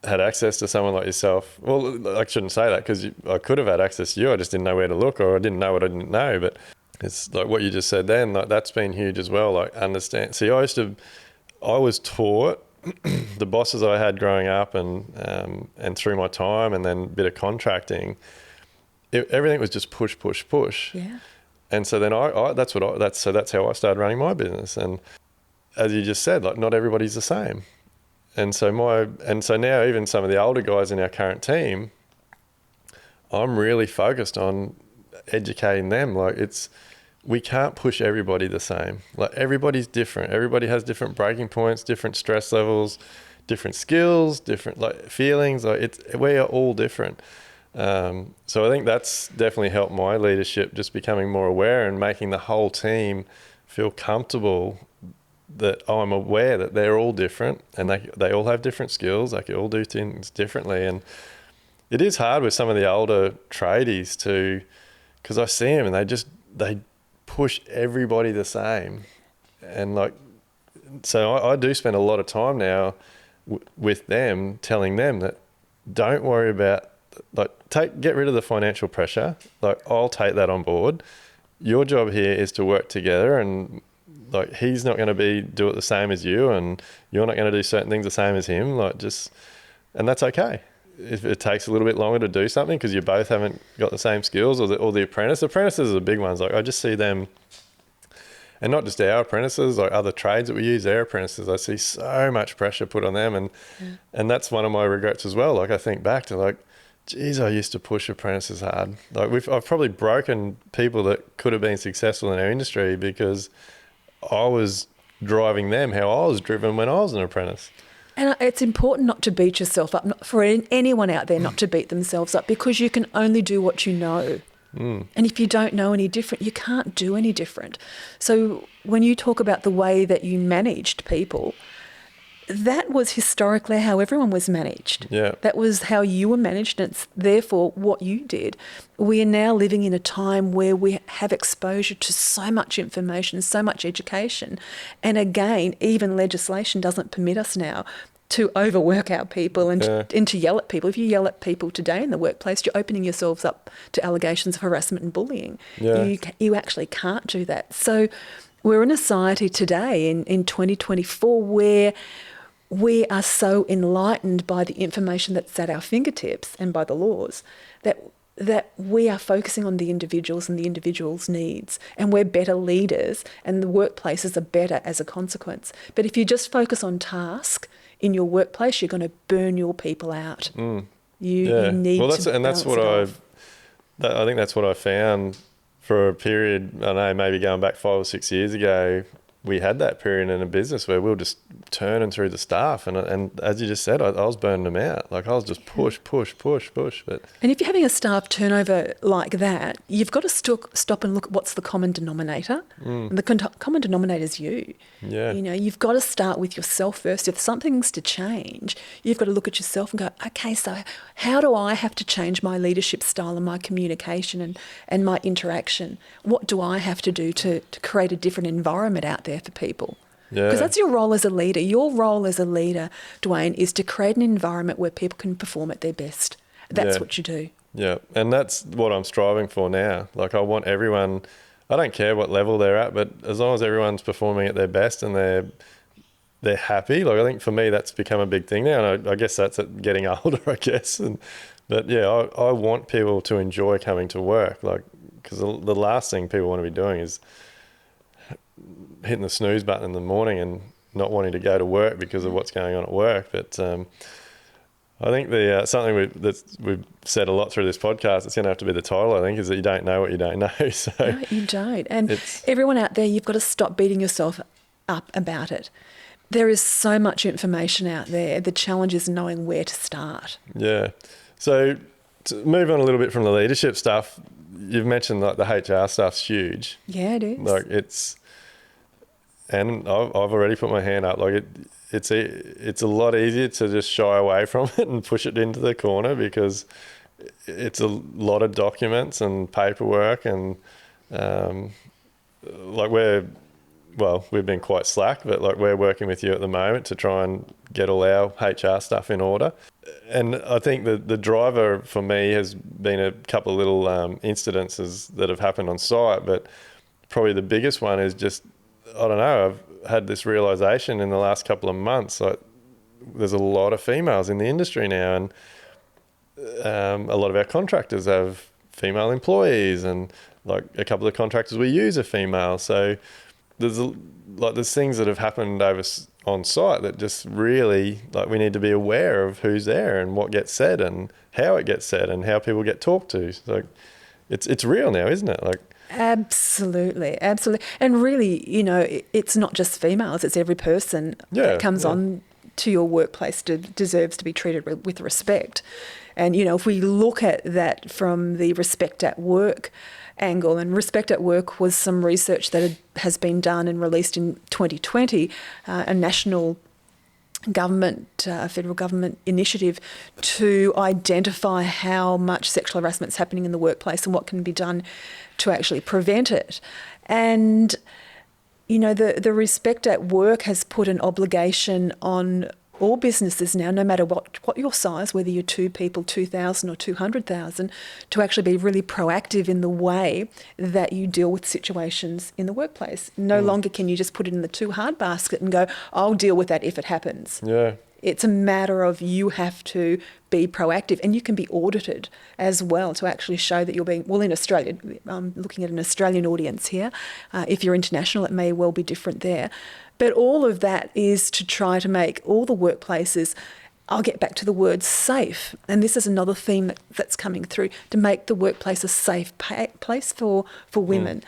had access to someone like yourself. Well, I shouldn't say that, because I could have had access to you. I just didn't know where to look, or I didn't know what I didn't know. But it's like what you just said then, like that's been huge as well. Like understand. See, I was taught the bosses I had growing up and through my time, and then a bit of contracting, everything was just push. Yeah. And so then that's how I started running my business. And as you just said, like not everybody's the same. And so now even some of the older guys in our current team, I'm really focused on educating them. Like we can't push everybody the same. Like everybody's different. Everybody has different breaking points, different stress levels, different skills, different like feelings. Like we are all different. So I think that's definitely helped my leadership, just becoming more aware and making the whole team feel comfortable that I'm aware that they're all different and they all have different skills. They can all do things differently. And it is hard with some of the older tradies because I see them and they push everybody the same. And so I do spend a lot of time now with them, telling them that don't worry about, get rid of the financial pressure. Like I'll take that on board. Your job here is to work together, and like he's not going to do it the same as you, and you're not going to do certain things the same as him. And that's okay. If it takes a little bit longer to do something because you both haven't got the same skills, or the apprentices are the big ones. Like I just see them, and not just our apprentices, like other trades that we use, their apprentices. I see so much pressure put on them, and that's one of my regrets as well. Like I think back to geez, I used to push apprentices hard. I've probably broken people that could have been successful in our industry because I was driving them how I was driven when I was an apprentice. And it's important not to beat yourself up, not for anyone out there not to beat themselves up, because you can only do what you know. And if you don't know any different, you can't do any different. So when you talk about the way that you managed people, that was historically how everyone was managed. Yeah. That was how you were managed, and it's therefore what you did. We are now living in a time where we have exposure to so much information, so much education. And again, even legislation doesn't permit us now to overwork our people and to yell at people. If you yell at people today in the workplace, you're opening yourselves up to allegations of harassment and bullying. Yeah. You actually can't do that. So we're in a society today in 2024 where we are so enlightened by the information that's at our fingertips and by the laws that that we are focusing on the individuals and the individual's needs, and we're better leaders, and the workplaces are better as a consequence. But if you just focus on task in your workplace, you're going to burn your people out. You need to balance it off. I think that's what I found for a period. I don't know, maybe going back 5 or 6 years ago, we had that period in a business where we were just turning through the staff, and as you just said, I was burning them out. Like I was just push. But and if you're having a staff turnover like that, you've got to stop and look at what's the common denominator. And the common denominator is you. Yeah. You know, you've got to start with yourself first. If something's to change, you've got to look at yourself and go, okay, so how do I have to change my leadership style and my communication and my interaction? What do I have to do to create a different environment out there for people? Because that's your role as a leader. Your role as a leader, Duayne, is to create an environment where people can perform at their best. That's what you do. Yeah, and that's what I'm striving for now. Like I want everyone, I don't care what level they're at, but as long as everyone's performing at their best and they're happy, like I think for me that's become a big thing now. And I guess that's at getting older, I guess. But yeah, I want people to enjoy coming to work, like because the last thing people want to be doing is hitting the snooze button in the morning and not wanting to go to work because of what's going on at work. But I think something we've said a lot through this podcast, it's going to have to be the title, I think, is that you don't know what you don't know. So no, you don't. And everyone out there, you've got to stop beating yourself up about it. There is so much information out there. The challenge is knowing where to start. Yeah. So to move on a little bit from the leadership stuff, you've mentioned like the HR stuff's huge. Yeah, it is. Like and I've already put my hand up. Like it's a lot easier to just shy away from it and push it into the corner because it's a lot of documents and paperwork and like we've been quite slack, but like we're working with you at the moment to try and get all our HR stuff in order. And I think the driver for me has been a couple of little incidences that have happened on site, but probably the biggest one is just, I don't know, I've had this realization in the last couple of months, like there's a lot of females in the industry now, and a lot of our contractors have female employees, and like a couple of contractors we use are female. So there's things that have happened on site that just really, like, we need to be aware of who's there and what gets said and how it gets said and how people get talked to. So it's real now, isn't it? Like, absolutely. And really, you know, it's not just females, it's every person that comes on to your workplace deserves to be treated with respect. And, you know, if we look at that from the respect at work angle, and respect at work was some research that has been done and released in 2020, a national government, federal government initiative to identify how much sexual harassment is happening in the workplace and what can be done to actually prevent it. And, you know, the respect at work has put an obligation on all businesses now, no matter what your size, whether you're 2 people, 2,000 or 200,000, to actually be really proactive in the way that you deal with situations in the workplace. No longer can you just put it in the too hard basket and go, I'll deal with that if it happens. Yeah. It's a matter of you have to be proactive, and you can be audited as well to actually show that you're being, well, in Australia, I'm looking at an Australian audience here. If you're international, it may well be different there. But all of that is to try to make all the workplaces, I'll get back to the word safe, and this is another theme that's coming through, to make the workplace a safe place for women.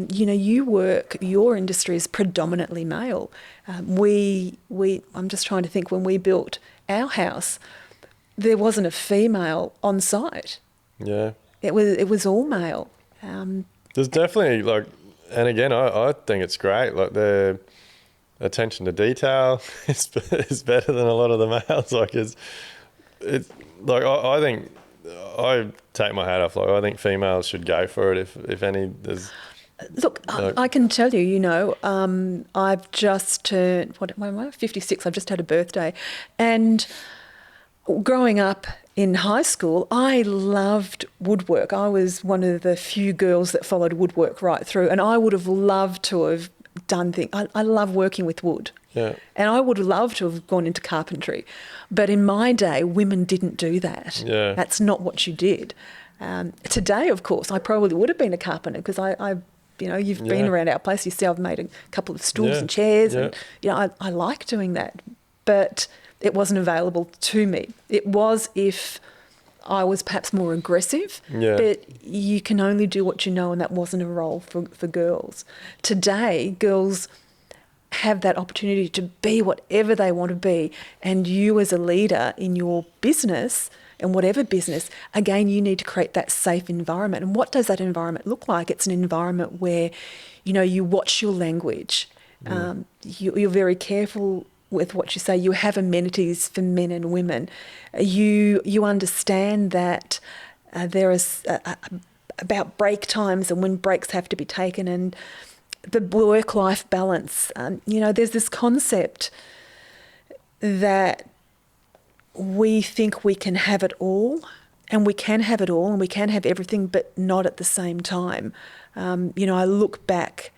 You know, your industry is predominantly male. I'm just trying to think, when we built our house, there wasn't a female on site. Yeah. It was all male. There's definitely, like, and again, I think it's great, like the attention to detail is better than a lot of the males. Like it's like I think I take my hat off. Like I think females should go for it if any. Look, I can tell you, you know, I've just turned 56. I've just had a birthday, and growing up in high school, I loved woodwork. I was one of the few girls that followed woodwork right through, and I would have loved to have done things. I love working with wood. Yeah. And I would love to have gone into carpentry. But in my day, women didn't do that. Yeah. That's not what you did. Today, of course, I probably would have been a carpenter because you've been around our place. You see, I've made a couple of stools and chairs, and I like doing that. But it wasn't available to me. It was if I was perhaps more aggressive, but you can only do what you know, and that wasn't a role for girls. Today, girls have that opportunity to be whatever they want to be, and you as a leader in your business, and whatever business, again, you need to create that safe environment. And what does that environment look like? It's an environment where, you watch your language. You're very careful with what you say. You have amenities for men and women. You understand that there is about break times and when breaks have to be taken, and the work-life balance. There's this concept that we think we can have it all, and we can have it all, and we can have everything, but not at the same time. I look back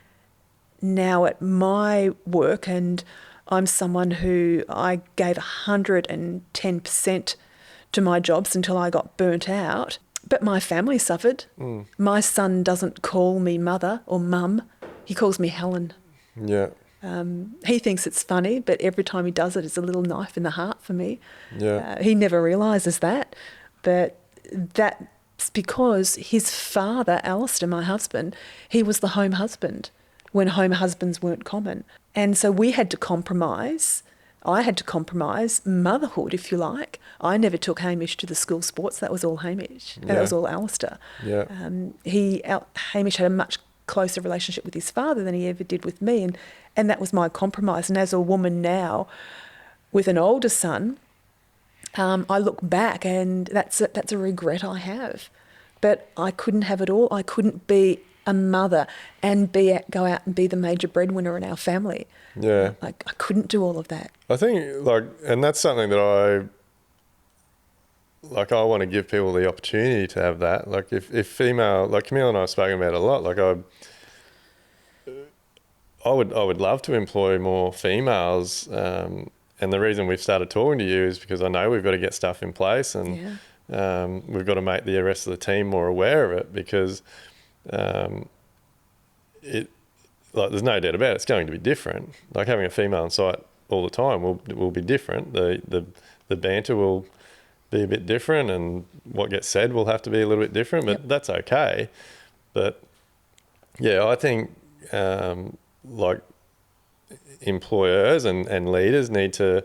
now at my work, and I'm someone who I gave 110% to my jobs until I got burnt out. But my family suffered. My son doesn't call me mother or mum. He calls me Helen. Yeah. He thinks it's funny, but every time he does it, it's a little knife in the heart for me. Yeah. He never realises that, but that's because his father, Alistair, my husband, he was the home husband when home husbands weren't common. And so we had to compromise. I had to compromise motherhood, if you like. I never took Hamish to the school sports. That was all Hamish. That was all Alistair. Yeah. Hamish had a much closer relationship with his father than he ever did with me, and that was my compromise. And as a woman now with an older son, I look back and that's a regret I have. But I couldn't have it all. I couldn't be a mother and go out and be the major breadwinner in our family. Yeah. I couldn't do all of that. I think and that's something that I want to give people the opportunity to have that. Like if female, like Camille and I have spoken about it a lot, like I would love to employ more females. And the reason we've started talking to you is because I know we've got to get stuff in place, and we've got to make the rest of the team more aware of it, because there's no doubt about it, it's going to be different. Like having a female on site all the time will be different. The banter will be a bit different, and what gets said will have to be a little bit different, but that's okay. But yeah, I think employers and leaders need to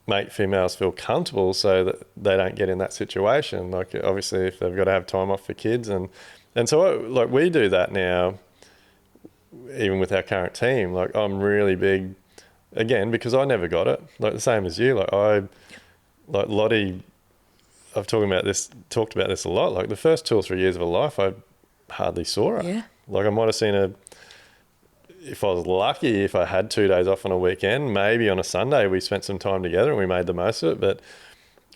make females feel comfortable so that they don't get in that situation. Like obviously if they've got to have time off for kids, and so we do that now, even with our current team. Like I'm really big, again, because I never got it, like the same as you. Like Lottie, I've talked about this a lot. Like the first 2 or 3 years of her life, I hardly saw her. Yeah. Like I might have seen her, if I was lucky, if I had 2 days off on a weekend, maybe on a Sunday we spent some time together and we made the most of it. But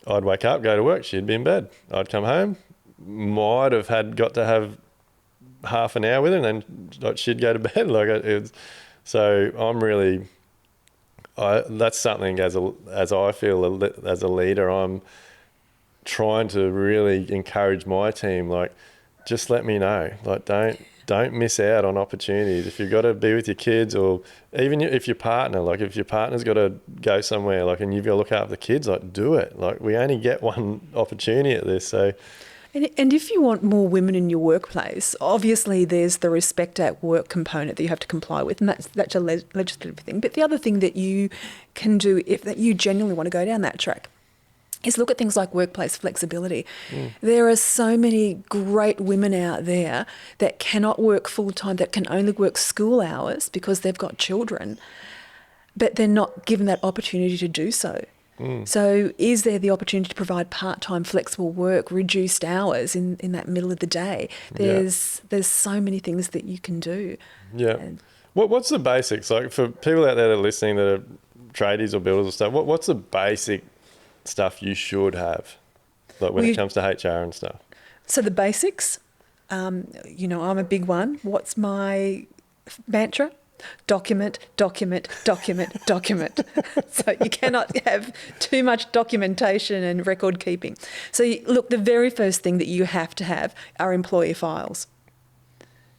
I'd wake up, go to work, she'd be in bed. I'd come home, might have got to have half an hour with her, and then she'd go to bed. So I'm really, that's something as I feel as a leader, I'm trying to really encourage my team. Like, just let me know. Like, don't miss out on opportunities. If you've got to be with your kids, or even if your partner, like if your partner's got to go somewhere, like, and you've got to look after the kids, like do it. Like we only get one opportunity at this. So. And if you want more women in your workplace, obviously there's the respect at work component that you have to comply with, and that's a legislative thing. But the other thing that you can do, if that you genuinely want to go down that track, is look at things like workplace flexibility. There are so many great women out there that cannot work full-time, that can only work school hours because they've got children, but they're not given that opportunity to do so. So is there the opportunity to provide part-time flexible work, reduced hours in that middle of the day? There's so many things that you can do. Yeah. What's the basics? Like for people out there that are listening that are tradies or builders or stuff, what's the basic stuff you should have, like when it comes to HR and stuff? So the basics, I'm a big one. What's my mantra? Document, document, document, document. So you cannot have too much documentation and record keeping. So look, the very first thing that you have to have are employee files.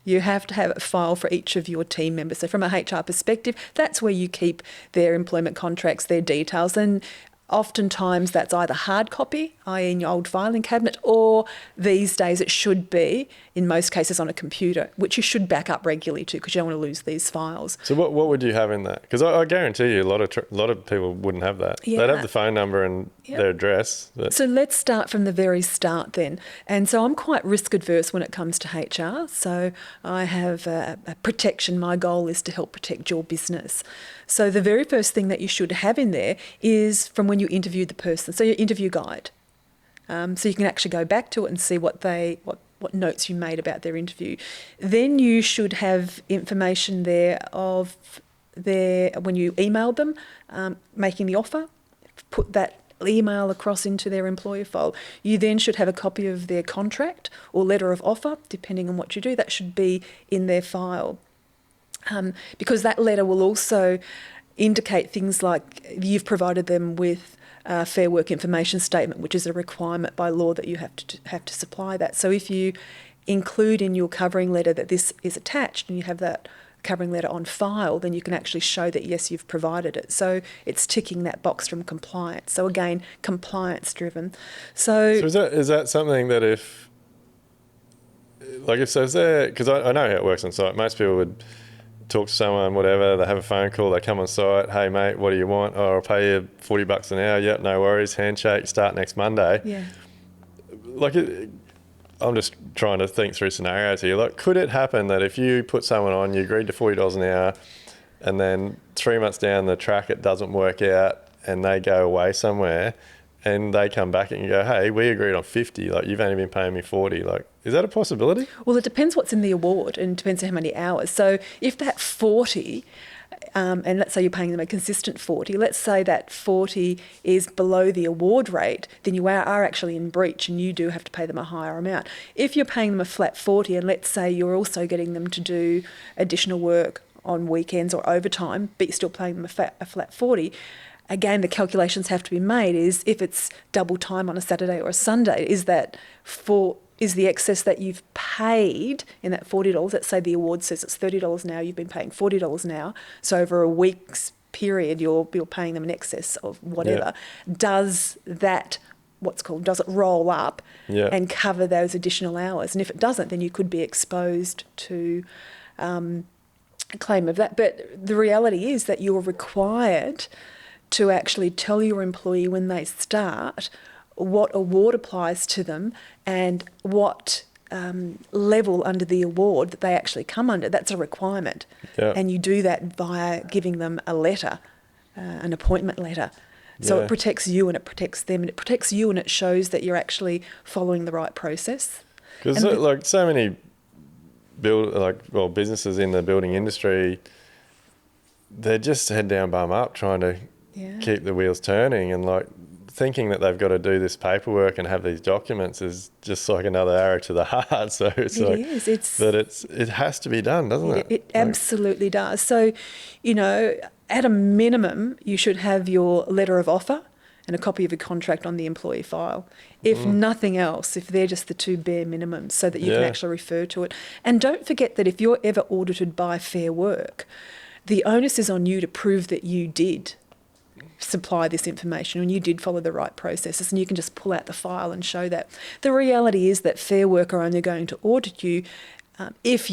You have to have a file for each of your team members. So from a HR perspective, that's where you keep their employment contracts, their details, and oftentimes that's either hard copy, i.e. in your old filing cabinet, or these days it should be, in most cases, on a computer, which you should back up regularly to because you don't want to lose these files. So what would you have in that? Because I guarantee you a lot of people wouldn't have that. Yeah. They'd have the phone number and their address. So let's start from the very start then. And so I'm quite risk adverse when it comes to HR. So I have a protection. My goal is to help protect your business. So the very first thing that you should have in there is from when you interviewed the person. So your interview guide. So you can actually go back to it and see what notes you made about their interview. Then you should have information there of when you emailed them, making the offer, put that email across into their employer file. You then should have a copy of their contract or letter of offer, depending on what you do. That should be in their file. Because that letter will also indicate things like you've provided them with a Fair Work information statement, which is a requirement by law that you have to supply that. So if you include in your covering letter that this is attached and you have that covering letter on file, then you can actually show that, yes, you've provided it. So it's ticking that box from compliance. So again, compliance driven. So is that something that if is there, because I know how it works on site, most people would talk to someone, whatever, they have a phone call, they come on site, hey mate, what do you want? Oh, I'll pay you $40 an hour. Yep, no worries, handshake, start next Monday. Yeah. I'm just trying to think through scenarios here. Like, could it happen that if you put someone on, you agreed to $40 an hour, and then 3 months down the track it doesn't work out and they go away somewhere and they come back and you go, hey, we agreed on 50, like you've only been paying me 40. Like, is that a possibility? Well, it depends what's in the award and it depends on how many hours. So if that 40, and let's say you're paying them a consistent 40, let's say that 40 is below the award rate, then you are actually in breach and you do have to pay them a higher amount. If you're paying them a flat 40 and let's say you're also getting them to do additional work on weekends or overtime, but you're still paying them a flat 40, again, the calculations have to be made is if it's double time on a Saturday or a Sunday, is the excess that you've paid in that $40, let's say the award says it's $30 an hour, you've been paying $40 an hour, so over a week's period you're paying them in excess of whatever. Yeah. Does it roll up and cover those additional hours? And if it doesn't, then you could be exposed to a claim of that. But the reality is that you're required to actually tell your employee when they start what award applies to them and what level under the award that they actually come under. That's a requirement. Yeah. And you do that via giving them a letter, an appointment letter. So it protects you and it protects them, and it protects you and it shows that you're actually following the right process. Because so many businesses in the building industry, they're just head down, bum up, trying to keep the wheels turning, and thinking that they've got to do this paperwork and have these documents is just like another arrow to the heart. So it has to be done, doesn't it? It absolutely does. So, at a minimum, you should have your letter of offer and a copy of a contract on the employee file. If nothing else, if they're just the two bare minimums, so that you can actually refer to it. And don't forget that if you're ever audited by Fair Work, the onus is on you to prove that you did supply this information and you did follow the right processes, and you can just pull out the file and show that. The reality is that Fair Work are only going to audit you if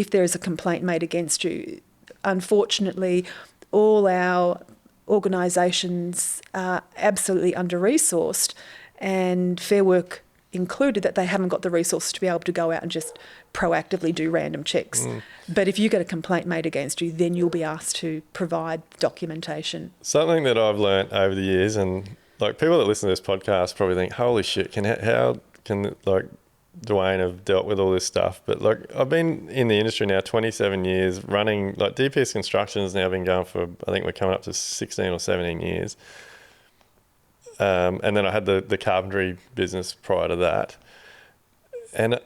there is a complaint made against you. Unfortunately, all our organisations are absolutely under-resourced, and Fair Work included that they haven't got the resources to be able to go out and just proactively do random checks. But if you get a complaint made against you, then you'll be asked to provide documentation. Something that I've learnt over the years, and people that listen to this podcast probably think, holy shit, how can Duayne have dealt with all this stuff? But I've been in the industry now 27 years, running Pearce Constructions now been going for, I think we're coming up to 16 or 17 years. And then I had the carpentry business prior to that. And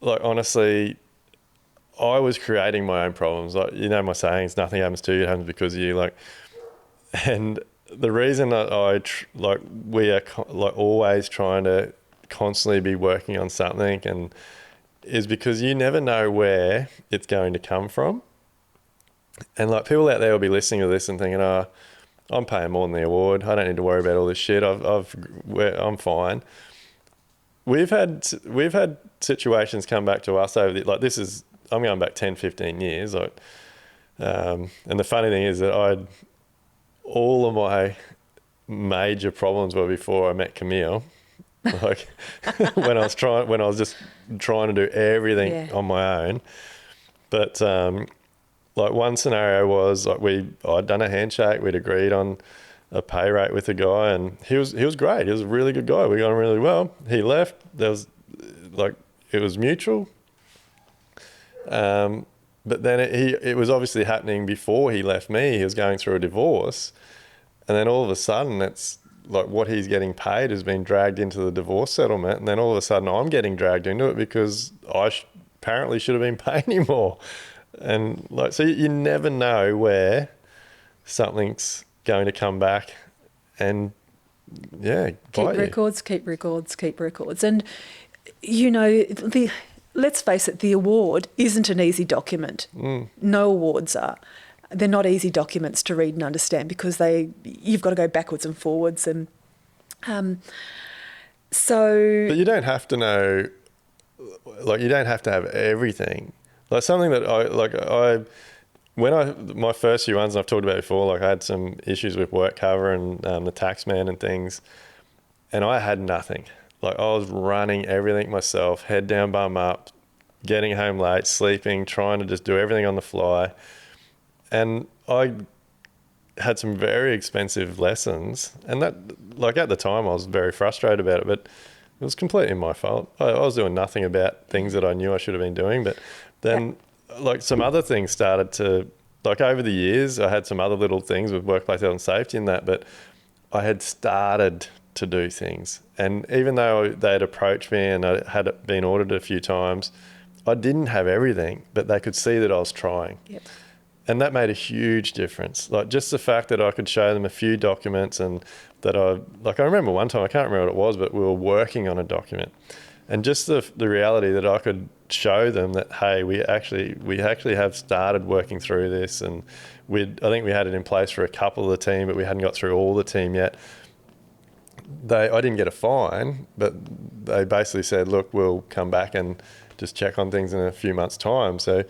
honestly, I was creating my own problems. Like, you know, my sayings, nothing happens to you, it happens because of you. Like, and the reason that we are always trying to constantly be working on something and is because you never know where it's going to come from. And like, people out there will be listening to this and thinking, oh, I'm paying more than the award. I don't need to worry about all this shit. I'm fine. We've had situations come back to us over I'm going back 10, 15 years. And the funny thing is that all of my major problems were before I met Camille. Like when I was just trying to do everything on my own. But like, one scenario was like, I'd done a handshake, we'd agreed on a pay rate with a guy, and he was great. He was a really good guy. We got on really well. He left. There was it was mutual. But then it was obviously happening before he left me. He was going through a divorce, and then all of a sudden, it's like what he's getting paid has been dragged into the divorce settlement, and then all of a sudden I'm getting dragged into it because I apparently should have been paying him more. And like, so you never know where something's going to come back and keep records. And you know, let's face it, the award isn't an easy document. No awards are. They're not easy documents to read and understand because you've got to go backwards and forwards, and so. But you don't have to know, like, you don't have to have everything. Like, something that my first few ones, and I've talked about before, like, I had some issues with work cover and the tax man and things, and I had nothing. Like, I was running everything myself, head down, bum up, getting home late, sleeping, trying to just do everything on the fly. And I had some very expensive lessons, and that, like, at the time I was very frustrated about it, but it was completely my fault. I was doing nothing about things that I knew I should have been doing. But then like, some other things started to, like, over the years, I had some other little things with workplace health and safety and that, but I had started to do things. And even though they'd approached me and I had been audited a few times, I didn't have everything, but they could see that I was trying. Yep. And that made a huge difference. Like, just the fact that I could show them a few documents, and that I remember one time, I can't remember what it was, but we were working on a document, and just the reality that I could show them that, hey, we actually have started working through this, and I think we had it in place for a couple of the team, but we hadn't got through all the team yet. I didn't get a fine, but they basically said, look, we'll come back and just check on things in a few months' time. So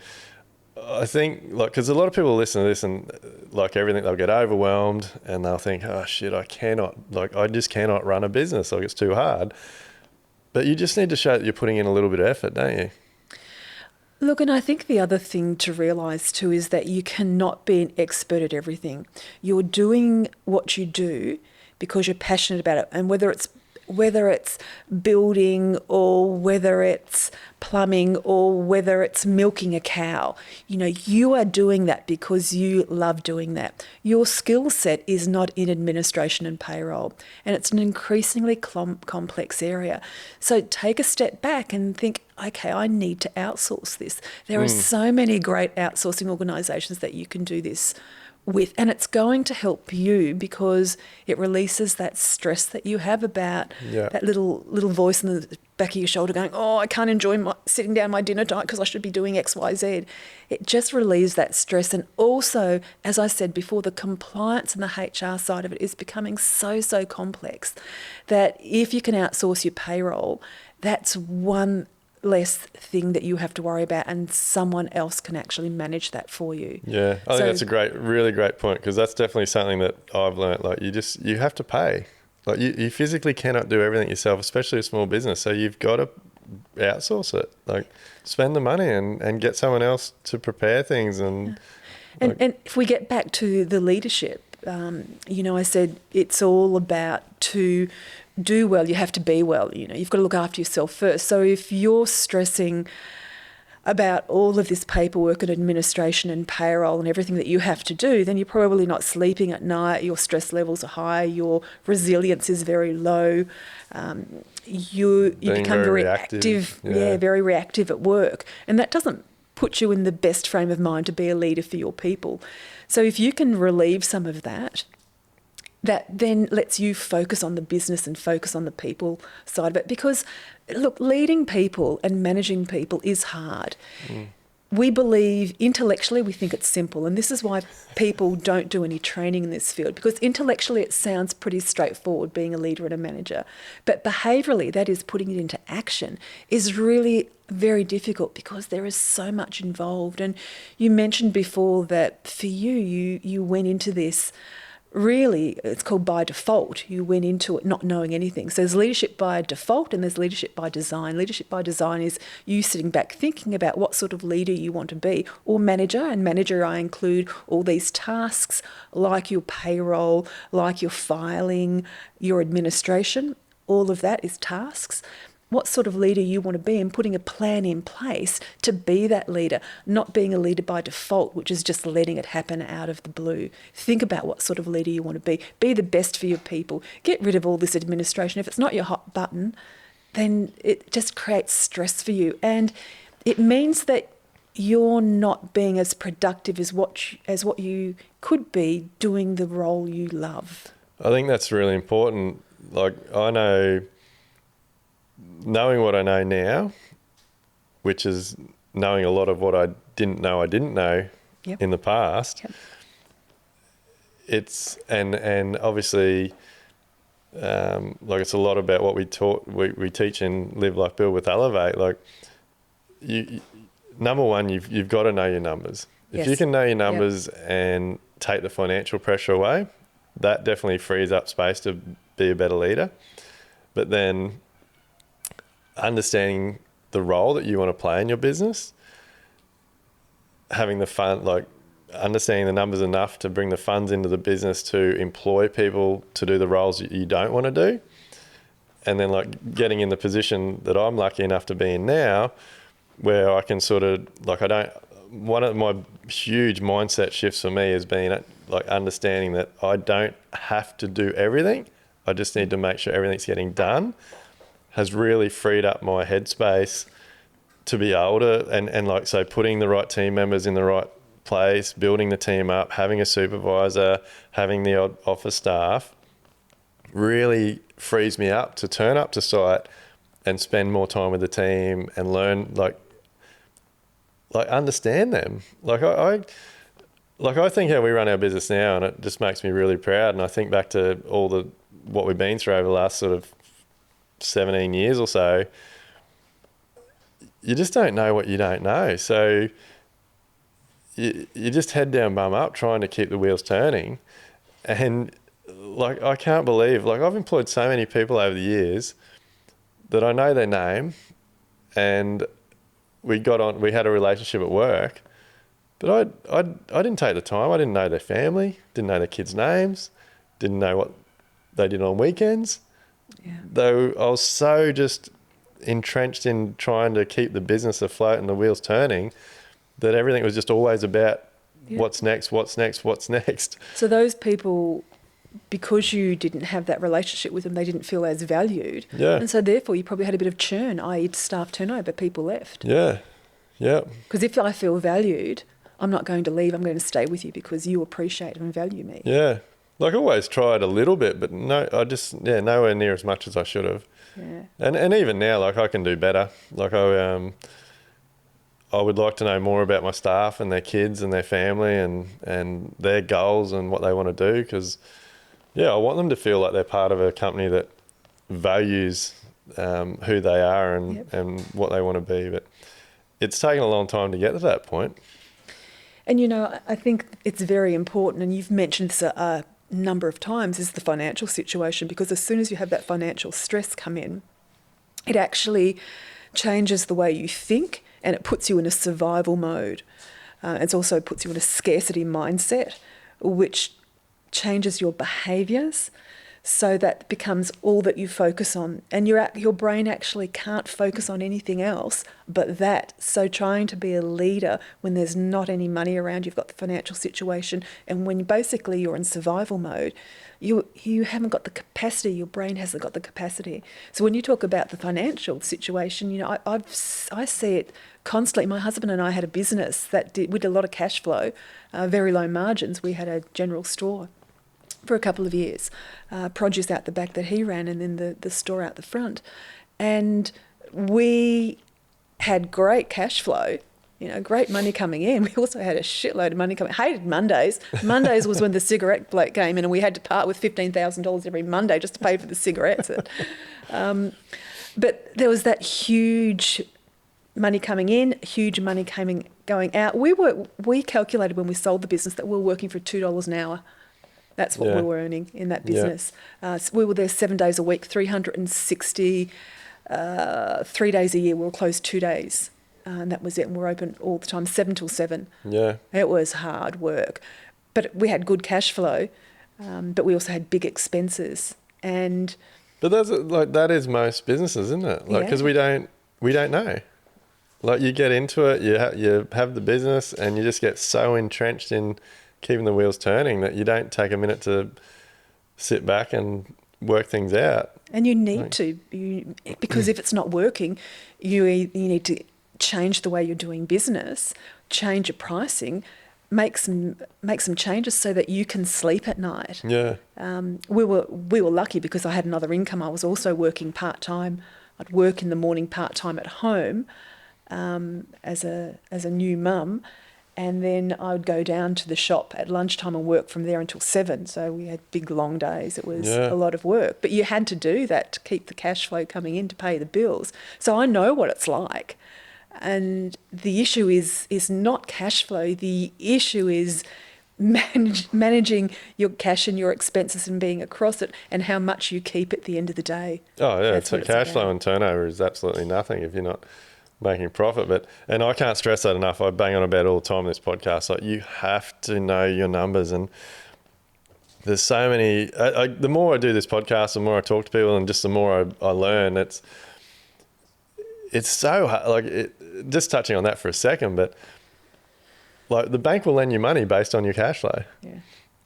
I think, like, because a lot of people listen to this and, like, everything, they'll get overwhelmed and they'll think, oh shit, I just cannot run a business, like, it's too hard. But you just need to show that you're putting in a little bit of effort, don't you? Look, and I think the other thing to realise too is that you cannot be an expert at everything. You're doing what you do because you're passionate about it, and whether it's building, or whether it's plumbing, or whether it's milking a cow, you know, you are doing that because you love doing that. Your skill set is not in administration and payroll, and it's an increasingly complex area. So take a step back and think, okay, I need to outsource this. There are so many great outsourcing organisations that you can do this with, and it's going to help you because it releases that stress that you have about that little voice in the back of your shoulder going, oh, I can't enjoy sitting down my dinner tonight because I should be doing X, Y, Z. It just relieves that stress. And also, as I said before, the compliance and the HR side of it is becoming so complex that if you can outsource your payroll, that's one less thing that you have to worry about, and someone else can actually manage that for you. Yeah, I think that's a really great point, because that's definitely something that I've learned. Like, you have to pay. Like, you physically cannot do everything yourself, especially a small business. So you've got to outsource it. Like, spend the money and get someone else to prepare things. And if we get back to the leadership, you know, I said it's all about to do well, you have to be well. You know, you've got to look after yourself first. So if you're stressing about all of this paperwork and administration and payroll and everything that you have to do, then you're probably not sleeping at night, your stress levels are high, your resilience is very low, you become very reactive, very reactive at work. And that doesn't put you in the best frame of mind to be a leader for your people. So if you can relieve some of that, that then lets you focus on the business and focus on the people side of it. Because, look, leading people and managing people is hard. We believe intellectually, we think it's simple. And this is why people don't do any training in this field, because intellectually it sounds pretty straightforward, being a leader and a manager. But behaviourally, that is putting it into action, is really very difficult because there is so much involved. And you mentioned before that for you went into this, really, it's called by default. You went into it not knowing anything. So there's leadership by default and there's leadership by design. Leadership by design is you sitting back thinking about what sort of leader you want to be, or manager. And manager, I include all these tasks like your payroll, like your filing, your administration. All of that is tasks. What sort of leader you want to be, and putting a plan in place to be that leader, not being a leader by default, which is just letting it happen out of the blue. Think about what sort of leader you want to be. Be the best for your people. Get rid of all this administration. If it's not your hot button, then it just creates stress for you. And it means that you're not being as productive as what you could be doing the role you love. I think that's really important. Like, I know, knowing what I know now, which is knowing a lot of what I didn't know Yep. in the past, Yep. it's and obviously like, it's a lot about what we teach in Live, Life, Build with Elevate. Like, you number one, you've got to know your numbers. If Yes. you can know your numbers and take the financial pressure away, that definitely frees up space to be a better leader. But then understanding the role that you want to play in your business, having the fun, like understanding the numbers enough to bring the funds into the business to employ people to do the roles that you don't want to do. And then, like, getting in the position that I'm lucky enough to be in now, where I can sort of, like, one of my huge mindset shifts for me has been, like, understanding that I don't have to do everything. I just need to make sure everything's getting done, has really freed up my headspace to be able to, and like, so putting the right team members in the right place, building the team up, having a supervisor, having the office staff, really frees me up to turn up to site and spend more time with the team and learn, like understand them. Like, I think how we run our business now, and it just makes me really proud. And I think back to what we've been through over the last sort of 17 years or so, you just don't know what you don't know. So you just head down, bum up, trying to keep the wheels turning. And, like, I can't believe, like, I've employed so many people over the years that I know their name, and we had a relationship at work, but I didn't take the time. I didn't know their family, didn't know their kids' names, didn't know what they did on weekends. Yeah. Though I was so just entrenched in trying to keep the business afloat and the wheels turning, that everything was just always about what's next. So those people, because you didn't have that relationship with them, they didn't feel as valued. Yeah. And so therefore you probably had a bit of churn, i.e. staff turnover, people left. Yeah. Yeah. Because if I feel valued, I'm not going to leave, I'm going to stay with you because you appreciate and value me. Yeah. Like, I always tried a little bit, but nowhere near as much as I should have. Yeah. And even now, like, I can do better. Like, I would like to know more about my staff and their kids and their family and their goals and what they want to do, because, I want them to feel like they're part of a company that values who they are and what they want to be. But it's taken a long time to get to that point. And, I think it's very important, and you've mentioned this a number of times, is the financial situation, because as soon as you have that financial stress come in, it actually changes the way you think, and it puts you in a survival mode. It also puts you in a scarcity mindset, which changes your behaviours. so that becomes all that you focus on, and your brain actually can't focus on anything else but that. So trying to be a leader when there's not any money around, you've got the financial situation, and when basically you're in survival mode, you haven't got the capacity, your brain hasn't got the capacity. So when you talk about the financial situation, you know, I see it constantly. My husband and I had a business that we did a lot of cash flow, very low margins. We had a general store for a couple of years, produce out the back that he ran, and then the store out the front. And we had great cash flow, you know, great money coming in. We also had a shitload of money coming. Hated Mondays. Mondays was when the cigarette bloke came in, and we had to part with $15,000 every Monday just to pay for the cigarettes. But there was that huge money coming in, huge money going out. We calculated when we sold the business that we were working for $2 an hour. That's what we were earning in that business. So we were there 7 days a week, 363 days a year. We were closed 2 days. And that was it. And we were open all the time, 7 till 7. Yeah. It was hard work. But we had good cash flow, but we also had big expenses. But that is most businesses, isn't it? Like, because we don't know. Like, you get into it, you have the business, and you just get so entrenched in keeping the wheels turning that you don't take a minute to sit back and work things out. And you need to, because if it's not working, you need to change the way you're doing business, change your pricing, make some changes so that you can sleep at night. Yeah. We were lucky because I had another income. I was also working part-time. I'd work in the morning part-time at home as a new mum, and then I would go down to the shop at lunchtime and work from there until 7. So we had big, long days. It was a lot of work. But you had to do that to keep the cash flow coming in to pay the bills. So I know what it's like. And the issue is not cash flow. The issue is managing your cash and your expenses and being across it, and how much you keep at the end of the day. Oh, yeah. So cash flow and turnover is absolutely nothing if you're not making profit. And I can't stress that enough. I bang on about it all the time in this podcast. Like, you have to know your numbers, and there's so many. The more I do this podcast, the more I talk to people, and just the more I learn. It's so hard. Like, just touching on that for a second, but like, the bank will lend you money based on your cash flow. Yeah.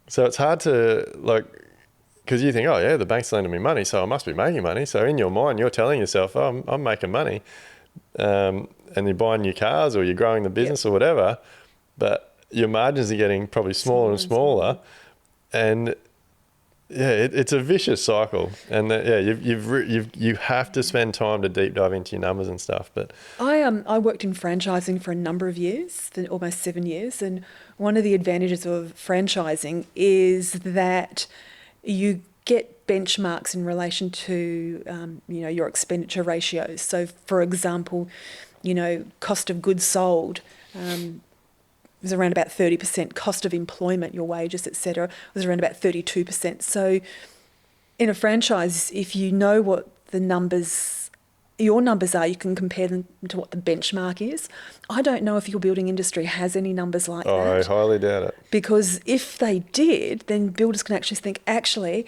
So it's hard to, like, because you think, oh yeah, the bank's lending me money, so I must be making money. So in your mind, you're telling yourself, oh, I'm making money. And you're buying new cars, or you're growing the business, or whatever, but your margins are getting probably smaller and smaller. And it's a vicious cycle. And you have to spend time to deep dive into your numbers and stuff. But I worked in franchising for a number of years, for almost 7 years, and one of the advantages of franchising is that you get benchmarks in relation to your expenditure ratios. So, for example, cost of goods sold was around about 30%. Cost of employment, your wages, etc., was around about 32%. So, in a franchise, if you know what your numbers are, you can compare them to what the benchmark is. I don't know if your building industry has any numbers like that. I highly doubt it. Because if they did, then builders can actually think, actually,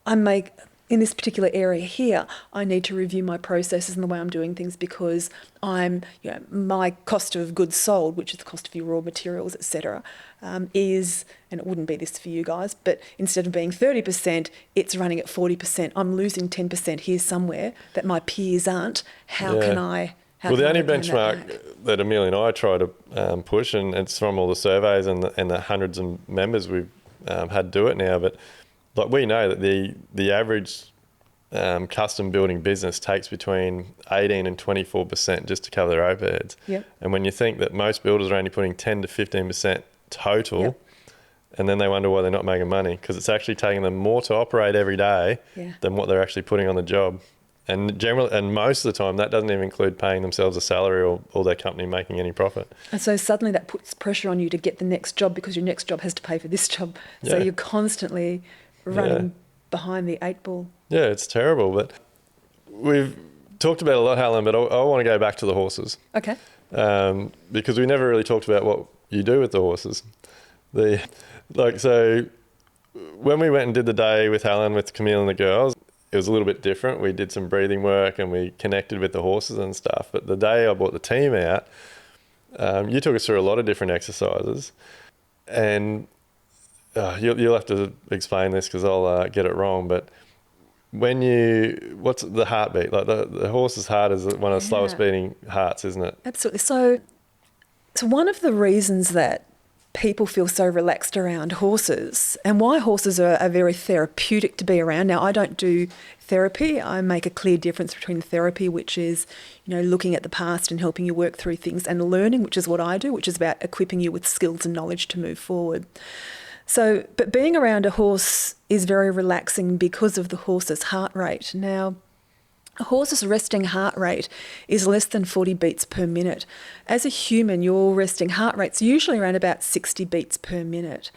in this particular area here, I need to review my processes and the way I'm doing things, because my cost of goods sold, which is the cost of your raw materials, etc., is, and it wouldn't be this for you guys, but instead of being 30%, it's running at 40%. I'm losing 10% here somewhere that my peers aren't. How can I? The only benchmark that Amelia and I try to push, and it's from all the surveys and the hundreds of members we've had do it now, but like, we know that the average custom building business takes between 18 and 24% just to cover their overheads. Yep. And when you think that most builders are only putting 10 to 15% total, and then they wonder why they're not making money, because it's actually taking them more to operate every day than what they're actually putting on the job. And most of the time, that doesn't even include paying themselves a salary or their company making any profit. And so suddenly that puts pressure on you to get the next job, because your next job has to pay for this job. So you're constantly running behind the 8 ball. Yeah, it's terrible. But we've talked about it a lot, Helen, but I want to go back to the horses. Okay. Because we never really talked about what you do with the horses. So when we went and did the day with Helen, with Camille and the girls, it was a little bit different. We did some breathing work and we connected with the horses and stuff. But the day I brought the team out, you took us through a lot of different exercises. And you'll have to explain this because I'll get it wrong. But what's the heartbeat? Like the horse's heart is one of the slowest beating hearts, isn't it? Absolutely. So one of the reasons that people feel so relaxed around horses and why horses are very therapeutic to be around. Now, I don't do therapy. I make a clear difference between therapy, which is, looking at the past and helping you work through things, and learning, which is what I do, which is about equipping you with skills and knowledge to move forward. So, but being around a horse is very relaxing because of the horse's heart rate. Now, a horse's resting heart rate is less than 40 beats per minute. As a human, your resting heart rate's usually around about 60 beats per minute.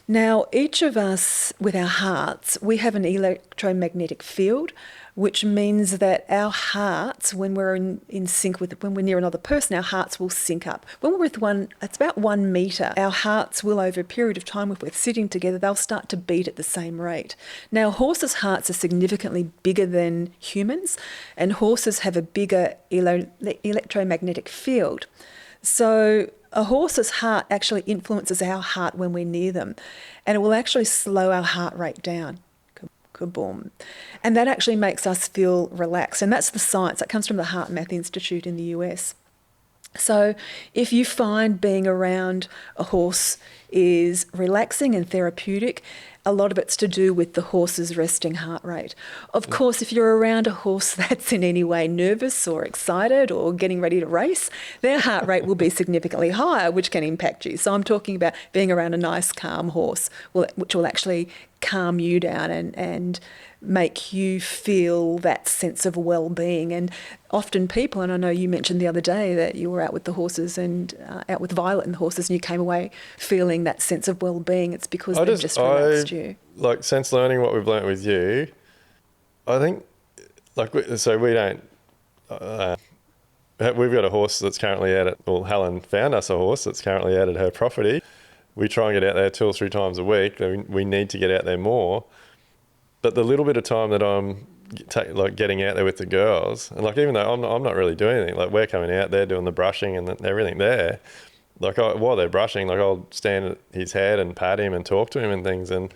Now, each of us with our hearts, we have an electromagnetic field, which means that our hearts, when we're in sync with, when we're near another person, our hearts will sync up. When we're with one, it's about 1 metre, our hearts will, over a period of time, if we're sitting together, they'll start to beat at the same rate. Now, horses' hearts are significantly bigger than humans, and horses have a bigger electromagnetic field. So a horse's heart actually influences our heart when we're near them, and it will actually slow our heart rate down. Kaboom. And that actually makes us feel relaxed. And that's the science. That comes from the Heart Math Institute in the US. So if you find being around a horse is relaxing and therapeutic, a lot of it's to do with the horse's resting heart rate. Of course, if you're around a horse that's in any way nervous or excited or getting ready to race, their heart rate will be significantly higher, which can impact you. So I'm talking about being around a nice, calm horse, which will actually calm you down and make you feel that sense of well-being. And often people, and I know you mentioned the other day that you were out with the horses and out with Violet and the horses, and you came away feeling that sense of well-being. It's because they've just relaxed you. Like, since learning what we've learnt with you, I think, so we don't, we've got a horse that's currently out at, well, Helen found us a horse that's currently out at her property. We try and get out there 2 or 3 times a week. We need to get out there more. But the little bit of time that I'm getting out there with the girls, and even though I'm not really doing anything, we're coming out, they're doing the brushing and everything there. While they're brushing, I'll stand at his head and pat him and talk to him and things. And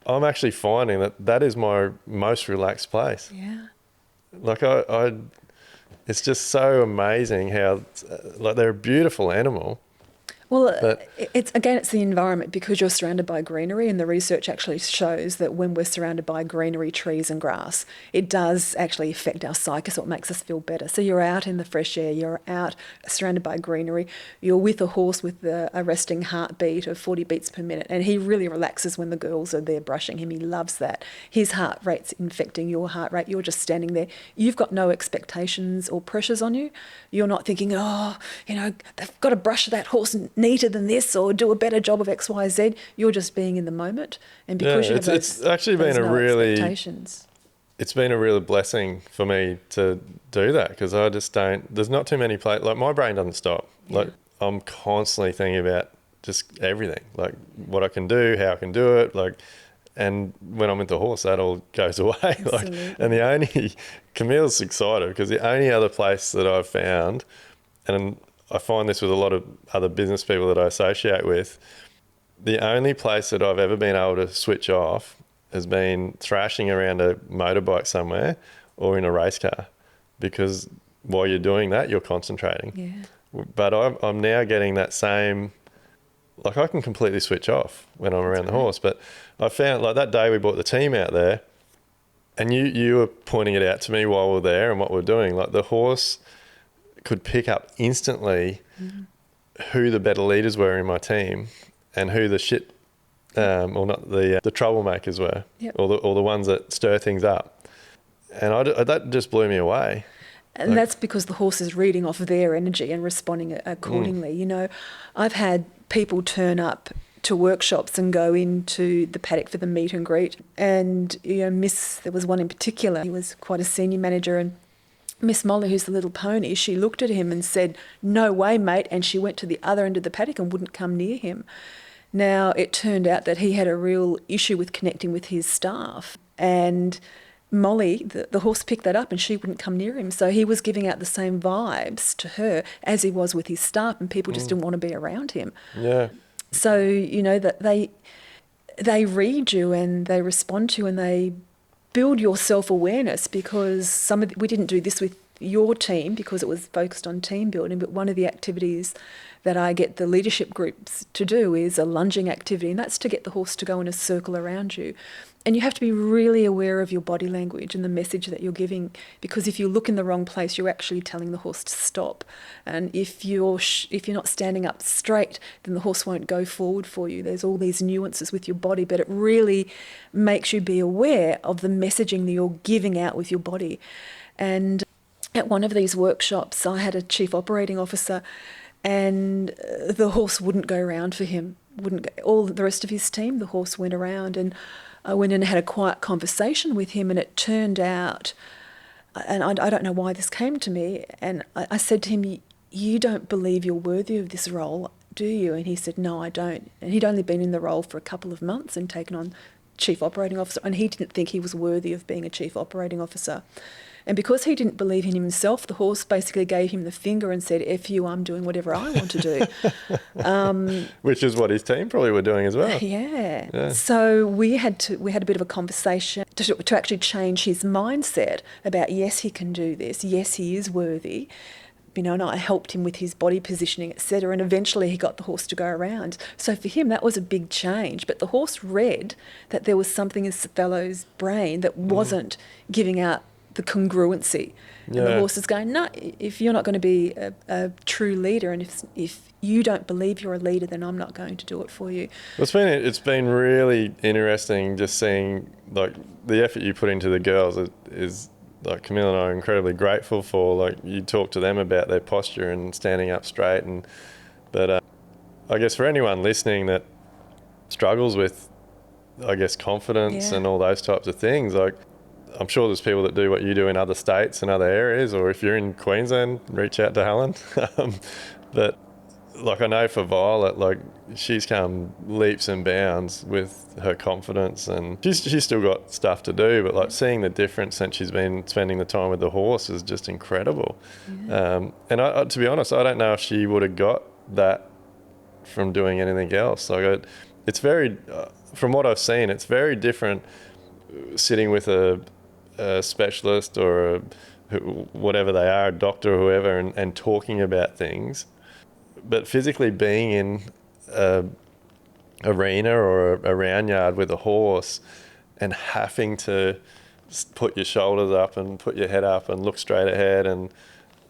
I'm actually finding that is my most relaxed place. Yeah. It's just so amazing how, they're a beautiful animal. Well, it's the environment, because you're surrounded by greenery, and the research actually shows that when we're surrounded by greenery, trees and grass, it does actually affect our psyche, so it makes us feel better. So you're out in the fresh air, you're out surrounded by greenery, you're with a horse with a resting heartbeat of 40 beats per minute, and he really relaxes when the girls are there brushing him. He loves that. His heart rate's infecting your heart rate. You're just standing there. You've got no expectations or pressures on you. You're not thinking, they've got to brush that horse neater than this or do a better job of X, Y, Z. You're just being in the moment, and because you have it's actually been expectations. It's been a real blessing for me to do that, because I just don't. There's not too many places. My brain doesn't stop. Yeah. I'm constantly thinking about just everything, what I can do, how I can do it, And when I'm with the horse, that all goes away. And Camille's excited because the only other place that I've found, and I find this with a lot of other business people that I associate with, the only place that I've ever been able to switch off has been thrashing around a motorbike somewhere or in a race car, because while you're doing that, you're concentrating. Yeah. But I'm now getting that same, I can completely switch off when I'm around the horse. But I found, that day we brought the team out there, and you were pointing it out to me while we were there and what we're doing. The horse could pick up instantly who the better leaders were in my team and who the shit, or not the troublemakers were, or the ones that stir things up. And that just blew me away. And that's because the horse is reading off their energy and responding accordingly. I've had people turn up to workshops and go into the paddock for the meet and greet. And, there was one in particular, he was quite a senior manager, and Miss Molly, who's the little pony, she looked at him and said, "No way, mate," and she went to the other end of the paddock and wouldn't come near him. Now, it turned out that he had a real issue with connecting with his staff, and Molly, the horse, picked that up and she wouldn't come near him. So he was giving out the same vibes to her as he was with his staff, and people just didn't want to be around him. Yeah. So, that they read you and they respond to you and they build your self-awareness, because we didn't do this with your team because it was focused on team building, but one of the activities that I get the leadership groups to do is a lunging activity, and that's to get the horse to go in a circle around you. And you have to be really aware of your body language and the message that you're giving, because if you look in the wrong place, you're actually telling the horse to stop. And if you're not standing up straight, then the horse won't go forward for you. There's all these nuances with your body, but it really makes you be aware of the messaging that you're giving out with your body. And at one of these workshops, I had a chief operating officer, and the horse wouldn't go around for him. All the rest of his team, the horse went around, and I went in and had a quiet conversation with him, and it turned out, and I don't know why this came to me, and I said to him, "You don't believe you're worthy of this role, do you?" And he said, "No, I don't." And he'd only been in the role for a couple of months and taken on chief operating officer, and he didn't think he was worthy of being a chief operating officer. And because he didn't believe in himself, the horse basically gave him the finger and said, "F you, I'm doing whatever I want to do." Which is what his team probably were doing as well. Yeah. So we had a bit of a conversation to actually change his mindset about, yes, he can do this. Yes, he is worthy. And I helped him with his body positioning, etc. And eventually he got the horse to go around. So for him, that was a big change. But the horse read that there was something in the fellow's brain that wasn't giving out the congruency. And the horse is going, "No, if you're not going to be a true leader, and if you don't believe you're a leader, then I'm not going to do it for you." It's been really interesting just seeing like the effort you put into the girls is like Camille and I are incredibly grateful for. Like you talk to them about their posture and standing up straight, but I guess for anyone listening that struggles with, I guess, confidence and all those types of things, like I'm sure there's people that do what you do in other states and other areas, or if you're in Queensland, reach out to Helen. But like I know for Violet, like she's come leaps and bounds with her confidence, and she's still got stuff to do, but like seeing the difference since she's been spending the time with the horse is just incredible. And I, to be honest, I don't know if she would have got that from doing anything else. Like it's very, from what I've seen, it's very different sitting with a specialist or whatever they are, a doctor or whoever, and talking about things. But physically being in a arena or a round yard with a horse and having to put your shoulders up and put your head up and look straight ahead, and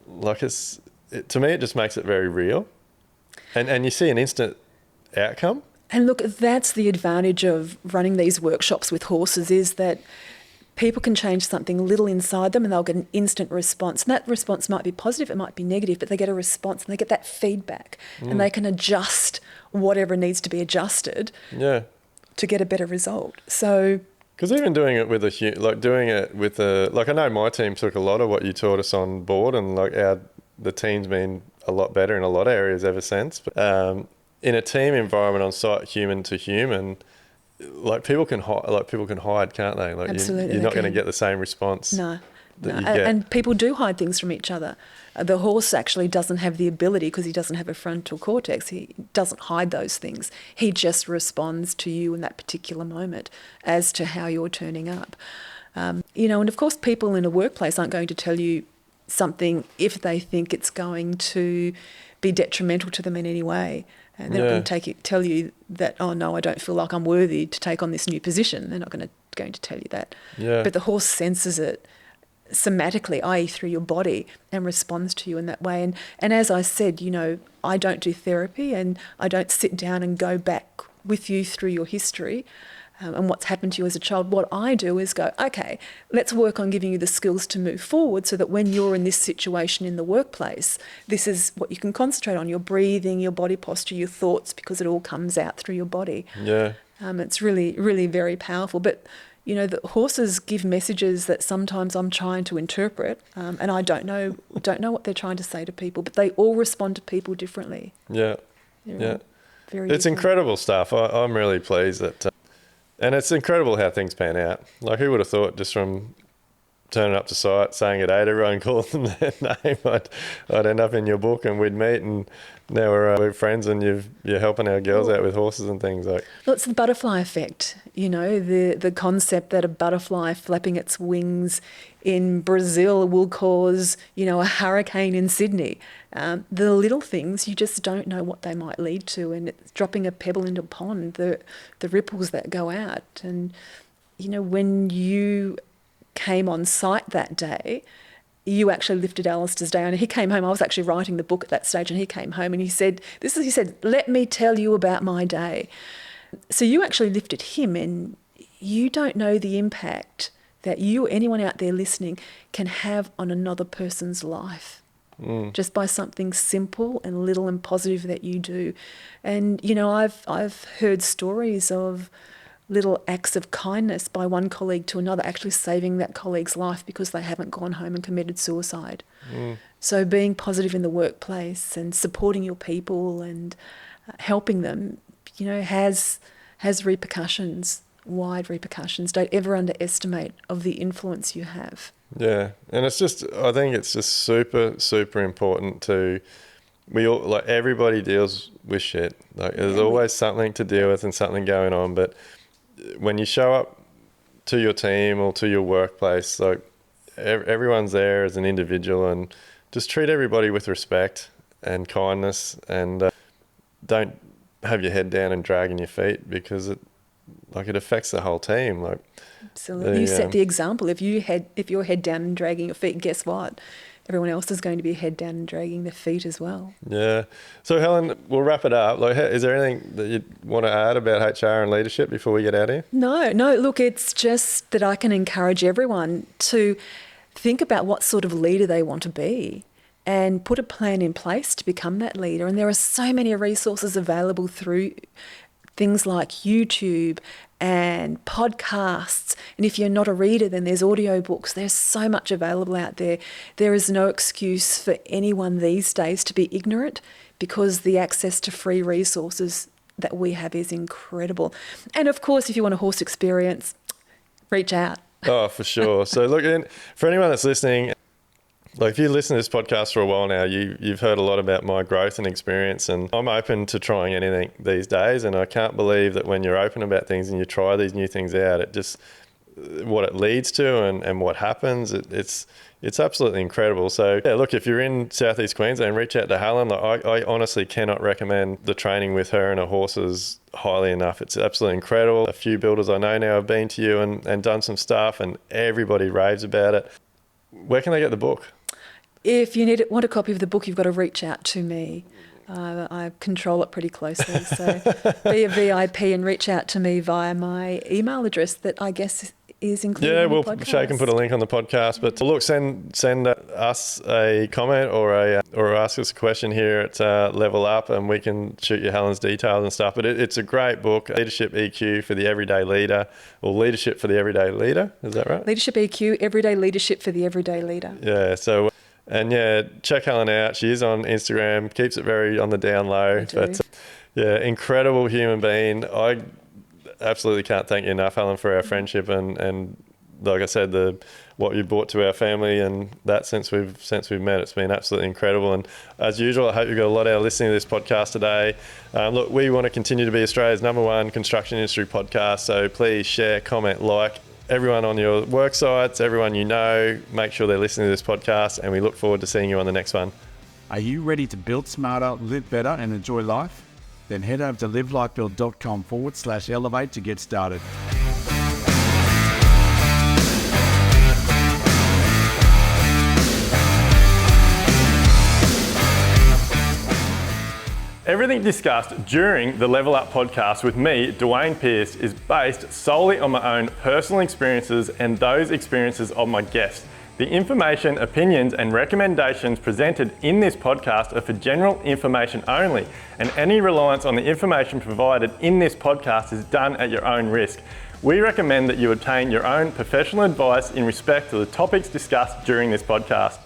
like to me it just makes it very real, and you see an instant outcome. And look, that's the advantage of running these workshops with horses, is that people can change something little inside them and they'll get an instant response. And that response might be positive, it might be negative, but they get a response and they get that feedback and they can adjust whatever needs to be adjusted to get a better result. So, because even doing it with I know my team took a lot of what you taught us on board, and like the team's been a lot better in a lot of areas ever since. But in a team environment on site, human to human, like people can hide, can't they? Like absolutely, you're not going to get the same response. No. You get. And people do hide things from each other. The horse actually doesn't have the ability, because he doesn't have a frontal cortex. He doesn't hide those things. He just responds to you in that particular moment as to how you're turning up. And of course people in a workplace aren't going to tell you something if they think it's going to be detrimental to them in any way. And they're not going to tell you that, "Oh no, I don't feel like I'm worthy to take on this new position." They're not going to tell you that. Yeah. But the horse senses it somatically, i.e. through your body, and responds to you in that way. And as I said, I don't do therapy, and I don't sit down and go back with you through your history and what's happened to you as a child. What I do is go, "Okay, let's work on giving you the skills to move forward, so that when you're in this situation in the workplace, this is what you can concentrate on: your breathing, your body posture, your thoughts, because it all comes out through your body." It's really, really very powerful. But the horses give messages that sometimes I'm trying to interpret, and I don't know what they're trying to say to people, but they all respond to people differently. Yeah. very It's easily. incredible stuff. I'm really pleased that, and it's incredible how things pan out. Like, who would have thought just from turning up to site, saying at 8, everyone calls them their name, I'd end up in your book and we'd meet, and now we're friends, and you're helping our girls out with horses and things like. Well, it's the butterfly effect, the concept that a butterfly flapping its wings in Brazil will cause, a hurricane in Sydney. The little things, you just don't know what they might lead to, and it's dropping a pebble into a pond, the ripples that go out. And, when you came on site that day, you actually lifted Alistair's day on. He came home. I was actually writing the book at that stage, and he came home and he said, "Let me tell you about my day." So you actually lifted him, and you don't know the impact that you or anyone out there listening can have on another person's life just by something simple and little and positive that you do. And, I've heard stories of little acts of kindness by one colleague to another actually saving that colleague's life because they haven't gone home and committed suicide. So being positive in the workplace and supporting your people and helping them, has repercussions, wide repercussions. Don't ever underestimate of the influence you have. Yeah, and I think it's just super, super important everybody deals with shit. Like, there's always something to deal with and something going on, but when you show up to your team or to your workplace, like, everyone's there as an individual, and just treat everybody with respect and kindness, and don't have your head down and dragging your feet, because it affects the whole team. Like, absolutely, you set the example. If you're head down and dragging your feet, guess what? Everyone else is going to be head down and dragging their feet as well. Yeah. So, Helen, we'll wrap it up. Like, is there anything that you want to add about HR and leadership before we get out of here? No. Look, it's just that I can encourage everyone to think about what sort of leader they want to be and put a plan in place to become that leader. And there are so many resources available through things like YouTube and podcasts. And if you're not a reader, then there's audiobooks. There's so much available out there. There is no excuse for anyone these days to be ignorant, because the access to free resources that we have is incredible. And of course, if you want a horse experience, reach out. Oh, for sure. So look, for anyone that's listening, like, if you listen to this podcast for a while now, you've heard a lot about my growth and experience, and I'm open to trying anything these days. And I can't believe that when you're open about things and you try these new things out, it just, what it leads to and what happens, it's absolutely incredible. So yeah, look, if you're in Southeast Queensland, reach out to Helen. Like, I honestly cannot recommend the training with her and her horses highly enough. It's absolutely incredible. A few builders I know now have been to you and done some stuff, and everybody raves about it. Where can they get the book? If you want a copy of the book, you've got to reach out to me. I control it pretty closely. So be a VIP and reach out to me via my email address that I guess is included in the podcast. Shay can put a link on the podcast. But look, send us a comment or ask us a question here at Level Up, and we can shoot you Helen's details and stuff. But it's a great book, Leadership EQ for the Everyday Leader, or Leadership for the Everyday Leader. Is that right? Leadership EQ, Everyday Leadership for the Everyday Leader. Yeah. So. And yeah, check Helen out. She is on Instagram, keeps it very on the down low. But yeah, incredible human being. I absolutely can't thank you enough, Helen, for our friendship and like I said, what you brought to our family, and that since we've met, it's been absolutely incredible. And as usual, I hope you've got a lot out of listening to this podcast today. Look, we want to continue to be Australia's #1 construction industry podcast. So please share, comment, like. Everyone on your work sites, everyone you know, make sure they're listening to this podcast, and we look forward to seeing you on the next one. Are you ready to build smarter, live better, and enjoy life? Then head over to livelikebuild.com/elevate to get started. Everything discussed during the Level Up podcast with me, Duayne Pearce, is based solely on my own personal experiences and those experiences of my guests. The information, opinions, and recommendations presented in this podcast are for general information only, and any reliance on the information provided in this podcast is done at your own risk. We recommend that you obtain your own professional advice in respect to the topics discussed during this podcast.